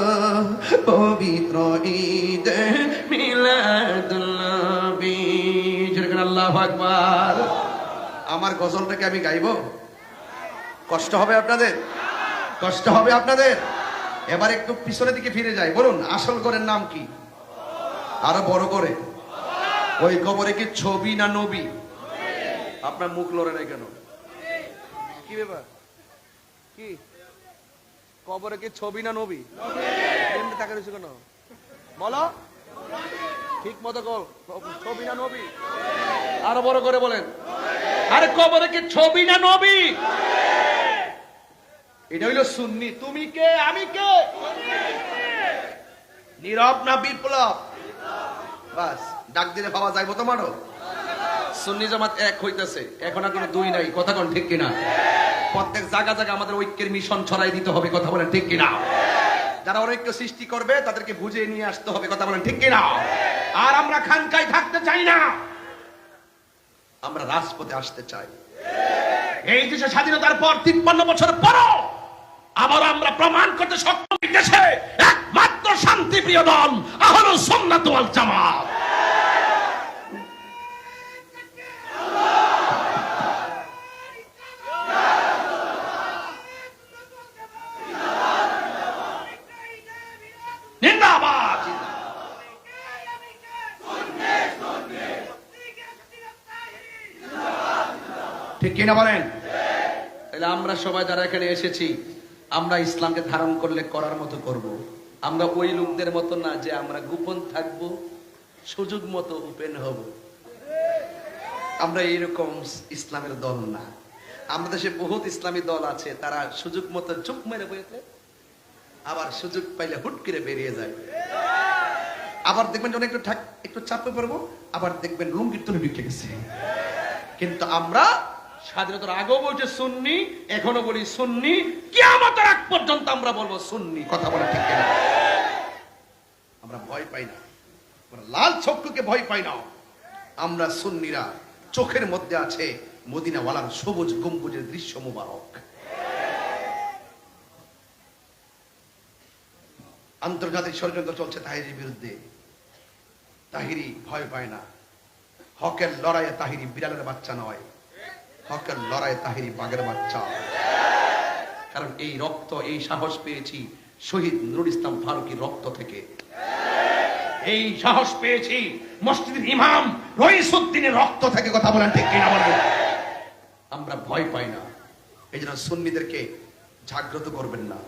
পবিত্র ঈদ মিলাদুন নবী। আল্লাহু আকবার। আমার গজলটাকে আমি গাইবো? কষ্ট হবে আপনাদের? কষ্ট হবে আপনাদের? এবার একটু পিছনের দিকে ফিরে যাই। বলুন আসল ঘরের নাম কি? আরো বড় করে ওই কবরে কি ছবি না নবী? আপনার মুখ লড়ে নাই কেন? কি ব্যাপার? কি কবরে কি ছবি না নবী? এমনি তাকে রয়েছে কেন বলো? ঠিক মতো কর, ছবি না নবী? আরো বড় করে বলেন। আরে কবরে কি ছবি না নবী? এটা হইল সুন্নি। তুমি কে আমি কে? নীরব না বিপ্লব? বাস ডাক দিলে ভাবা যাইব তোমারও। সুন্নি জামাত এক হইতেছে, এখন আর কোনো দুই নাই। কথা কোন ঠিক কিনা? প্রত্যেক জায়গা জায়গা আমাদের ঐক্যের মিশন ছড়াই দিতে হবে। কথা বলেন ঠিক কিনা? যারা ঐক্য সৃষ্টি করবে তাদেরকে বুঝিয়ে নিয়ে আসতে হবে। কথা বলেন ঠিক কিনা? আর আমরা খানকায় থাকতে চাই না, আমরা রাজপথে আসতে চাই। এই দেশে স্বাধীনতার পর 53 বছর পরও আবার আমরা প্রমাণ করতে সক্ষম হয়েছে একমাত্র শান্তিপ্রিয় দল আহলুস সুন্নাত ওয়াল জামাত। জিন্দাবাদ। ঠিক কিনা বলেন? তাহলে আমরা সবাই যারা এখানে এসেছি, আমরা ইসলামকে ধারণ করলে করার মতো করব। আমরা ওই লোকদের মতো না যে আমরা গোপন থাকব, সুযোগ মতো ওপেন হব। আমরা এইরকম ইসলামের দল না। আমাদের দেশে বহুত ইসলামী দল আছে, তারা সুযোগ মতো চুপ মেরে বইতে, আবার সুযোগ পাইলে হুট করে বেরিয়ে যায়। আবার দেখবেন যখন একটু চাপে পড়বো, আবার দেখবেন লুঙ্গির তলে ঢুকে গেছে। কিন্তু আমরা স্বাধীনতার আগেও বলছে সুন্নি, এখনো বলি সুন্নি, কিয়ামতের আগ পর্যন্ত আমরা বলবো সুন্নি। কথা বলা ঠিক কিনা? আমরা ভয় পাই না, আমরা লাল চক্ষুকে ভয় পাই না। আমরা সুন্নিরা চোখের মধ্যে আছে মদিনাওয়ালার সবুজ গম্বুজের দৃশ্য মুবারক। আন্তর্জাতিক ষড়যন্ত্র চলছে তাহিরির বিরুদ্ধে, তাহিরি ভয় পায় না। হকের লড়াইয়ে তাহিরি বিড়ালের বাচ্চা নয়, হকের লড়াইয়ে তাহিরি বাঘের বাচ্চা। কারণ এই রক্ত, এই সাহস পেয়েছি শহীদ নুরুল ইসলাম ফারুকীর রক্ত থেকে। এই সাহস পেয়েছি মসজিদের ইমাম রইসউদ্দিনের রক্ত থেকে। কথা বলেন ঠিক কিনা বলেন? আমরা ভয় পাই না। এই জন্য সুন্নিদেরকে জাগ্রত করবেন না।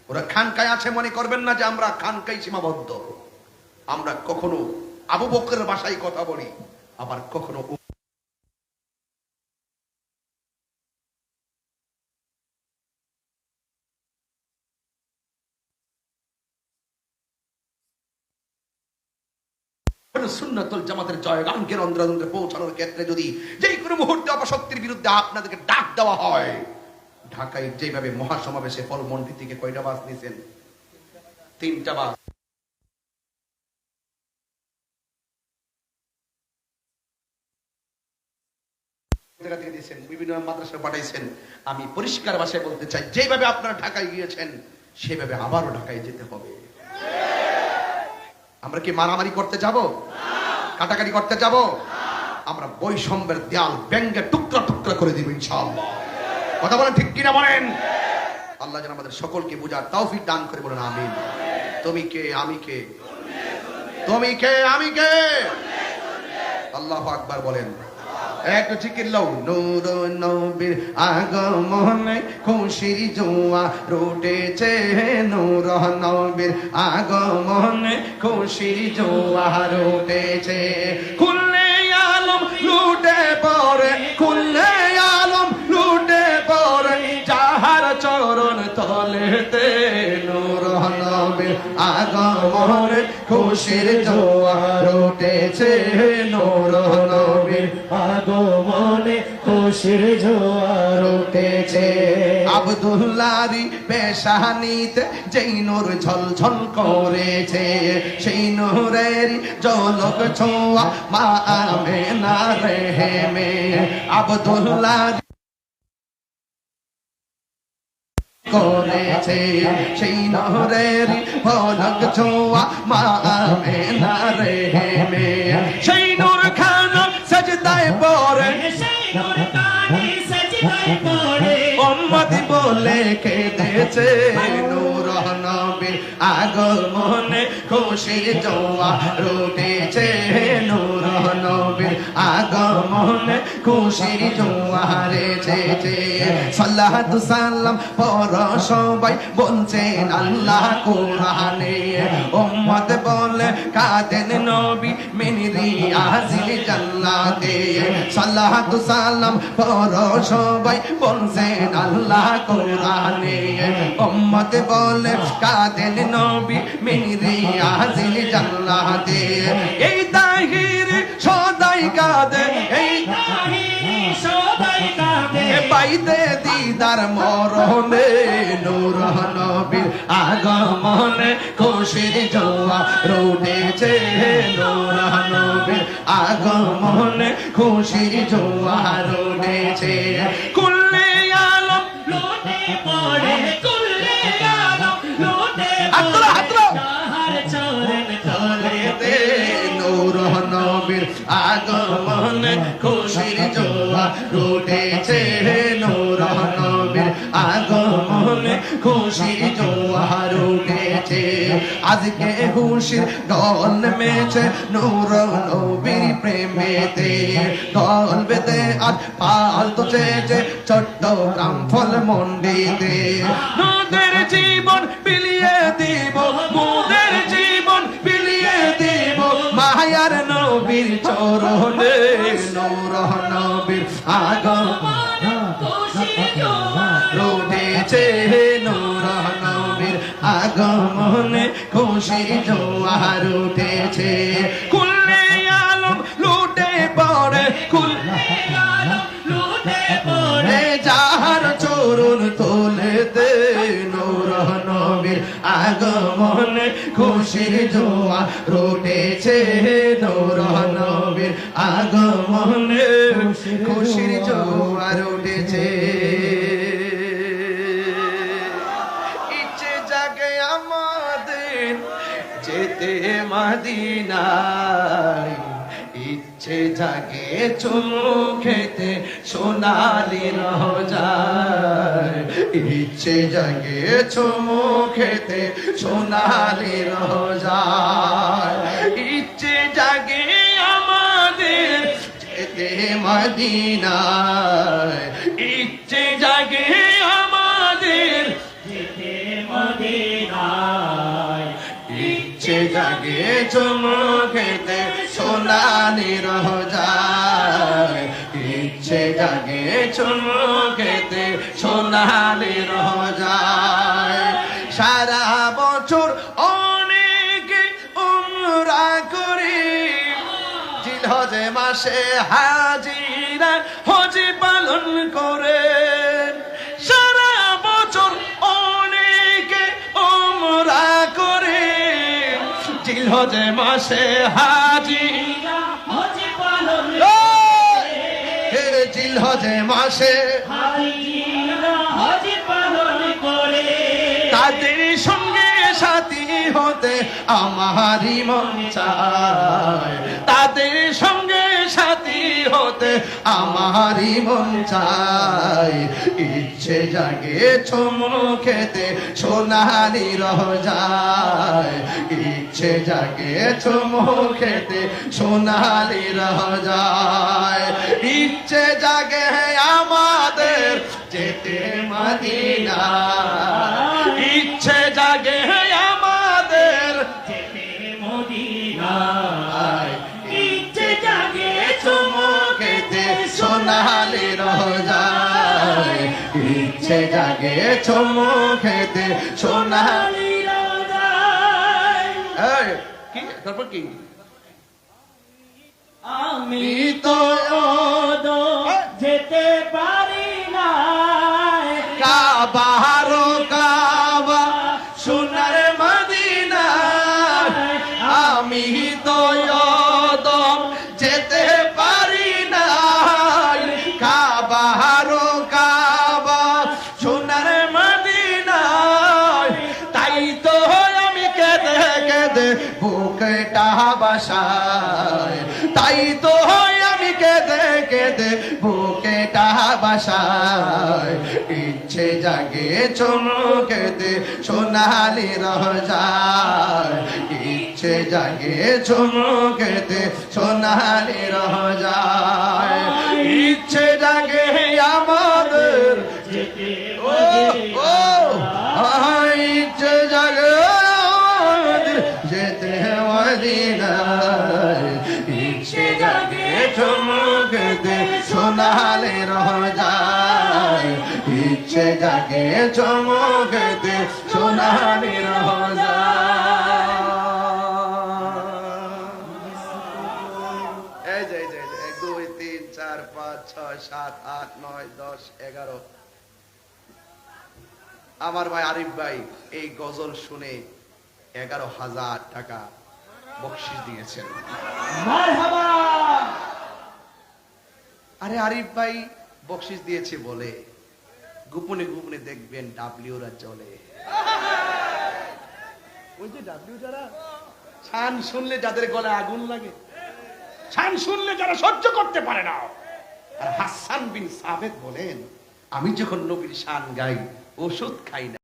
ওরা খানকায় আছে মনে করবেন না যে আমরা খানকায় সীমাবদ্ধ। আমরা কখনো আবু বকরের ভাষায় কথা বলি, আবার কখনো সুন্নাতুল জামাতের জয়গানকে রন্ধ্রে পৌঁছানোর ক্ষেত্রে যদি যে কোনো মুহূর্তে অপশক্তির বিরুদ্ধে আপনাদেরকে ডাক দেওয়া হয়, ঢাকায় যেভাবে মহাসমাবেশে ফলমন্ডি থেকে কয়টা বাস নিয়েছেন? 3টা বাস। বিভিন্ন মাদ্রাসায় পাঠাইছেন। আমি পরিষ্কার ভাষায় বলতে চাই, যেভাবে আপনারা ঢাকায় গিয়েছেন সেভাবে আবারও ঢাকায় যেতে হবে। আমরা কি মারামারি করতে যাব? কাটাকাটি করতে যাব? আমরা বৈষম্যের দেয়াল ব্যঙ্গে টুকরা টুকরা করে দিব ইনশাআল্লাহ। কথা বলেন ঠিক কিনা বলেন? আল্লাহ যেন আমাদের সকলকে বুঝার তৌফিক দান করে, বলেন আমিন। তুমি কে আমি কে? তুমি কে আমি কে? আল্লাহু আকবার বলেন। একটু জিকির লও। নূর নবীর আগমনে খুশির জোয়া রুটেছে, নূর নবীর আগমনে খুশির জোয়া রুটেছে। খুললে আলম লুটে পড়ে, খুললে আলম লুটে পড়ে, যাহার চরণ তলেতে নূর নবীর আগমনে খুশির জোয়া রুটেছে, নূর নবীর আগমনে খুশির জোয়ার উঠেছে। আব্দুল্লাহর পেশানিতে যেই নূর ঝলঝল করেছে, সেই নূরের ঝলক ছোঁয়া মা আমেনার রেহেমে। আব্দুল্লাহ করেছে, সেই নূরের ঝলক ছোঁয়া মা আমেনার রেহেমে। সেই নূর খানা সাজদায় পড়ে, উম্মত বলে কেঁদেছে, নূর নবীর আগমনে খুশির জোয়ার উঠেছে নূর নবীর আগমনে খুশির জোয়ার এসেছে সাল্লাতু সালাম পর সবাই বলছেন আল্লাহ কোরআনে উম্মত বলে কাঁদেন নবী মিনরি আজিল জান্নাতে সাল্লাতু সালাম পর সবাই বলছেন আল্লাহ কোরআনে উম্মত বলে কাঁদেন নবী মিনরি আজিল জান্নাতে এই তাহির সদাই কাঁদে এই তাহির সদাই কাঁদে পাইতে দিদার মরণে নূর নবীর আগমনে খুশির জোয়ার উঠেছে নূর নবীর আগমনে খুশির জোয়ার উঠেছে কুল্লে আলম লুটে পড়ে কুল্লে আলম লুটে পড়ে তাহার চরণ তলেতে নূর নবীর আগমনে খুশির জোয়ার উঠেছে নূর নবীর আগমনে খুশির জোয়ার উঠেছে আজকে খুশির দল নেমেছে নূর নবীর প্রেমেতে দল বেঁধে আজ পাল তুলেছে চট্টগ্রাম ফল মন্ডিতে মোদের জীবন বিলিয়ে দিব মোদের জীবন বিলিয়ে দিব মায়ার নবীর চরণে নূর নবীর আগমনে খুশির জোয়ার উঠেছে নূর নবীর আগমনে খুশির জোয়ার উঠেছে কুল্লে আলম লুটে পড়ে কুল্লে আলম লুটে পড়ে যাহার চরণ তোলেতে নূর নবীর আগমনে খুশির জোয়ার উঠেছে নূর নবীর আগমনে খুশির জোয়ার উঠেছে ইচ্ছে জাগে আমাদের যেতে মদিনায় ইচ্ছে জাগে চুমু খেতে সোনালি রোজায় ইচ্ছে জাগে চুমু খেতে সোনালি রোজায় ইচ্ছে জাগে আমাদের যেতে মদিনায় ইচ্ছে জাগে আমাদের যেতে মদিনায় ইচ্ছে জাগে চুমু খেতে সোনালি রোজায় ইচ্ছে জাগে চুমু খেতে সোনালি রোজায় সারা বছর অনেকে উমরা করে জিলহজ মাসে হাজিরা হজ পালন করে সারা বছর অনেকে উমরা করে জিলহজ মাসে হাজিরা হজ পালন জিলহজ মাসে হাজিরা হজ পালন করে তাদের সঙ্গে সাথী হতে আমারই মন চায় তাদের সঙ্গে সাথী হতে আমারই মন চায় ইচ্ছে জাগে চুমু খেতে সোনালি রোজায় ইচ্ছে জাগে চুমু খেতে সোনালি রোজায় ইচ্ছে জাগে আমাদের যেতে মদিনা ইচ্ছে জাগে আমাদের যেতে মদিনায় ইচ্ছে জাগে চুমু খেতে সোনালি রোজায় ইচ্ছে জাগে চুমু খেতে সোনালি রোজায় কি তারপর কি আমি তো যেতে পারি না কাবারো কাবা সোনার মদিনা আমি তো যেতে পারি না কাবারো কাবা সোনার মদিনা তাই তো আমি কেঁদে কেঁদে বুকটা বাসায় তাই তো আমি কেঁদে কেঁদে বুকেটা বাসায় ইচ্ছে ইচ্ছে জাগে চমকেতে সোনালি রোজায় ইচ্ছে জাগে চমকেতে সোনালি রোজায় ইচ্ছে জাগে আমাদের যেতে ও ইচ্ছে জাগে আমাদের যেতে মদিনায় ইচ্ছে জাগে চমকেতে সোনালি রোজায় ইচ্ছে জাগে চমকেতে সোনালি রোজায় এই যে 1 2 3 4 5 6 7 8 9 10 11 আমার ভাই আরিফ ভাই এই গজল শুনে 11,000 টাকা বকশিশ দিয়েছেন। মারহাবা। আরে আরিফ ভাই বকশিশ দিয়েছে বলে গোপনে গোপনে দেখবেন ডাব্লিউরা চলে। ওই যে ডাব্লিউ যারা শান শুনলে যাদের গলায় আগুন লাগে, শান শুনলে যারা সহ্য করতে পারে না। আর হাসান বিন সাবেত বলেন, আমি যখন নবীর শান গাই ওষুধ খাই না।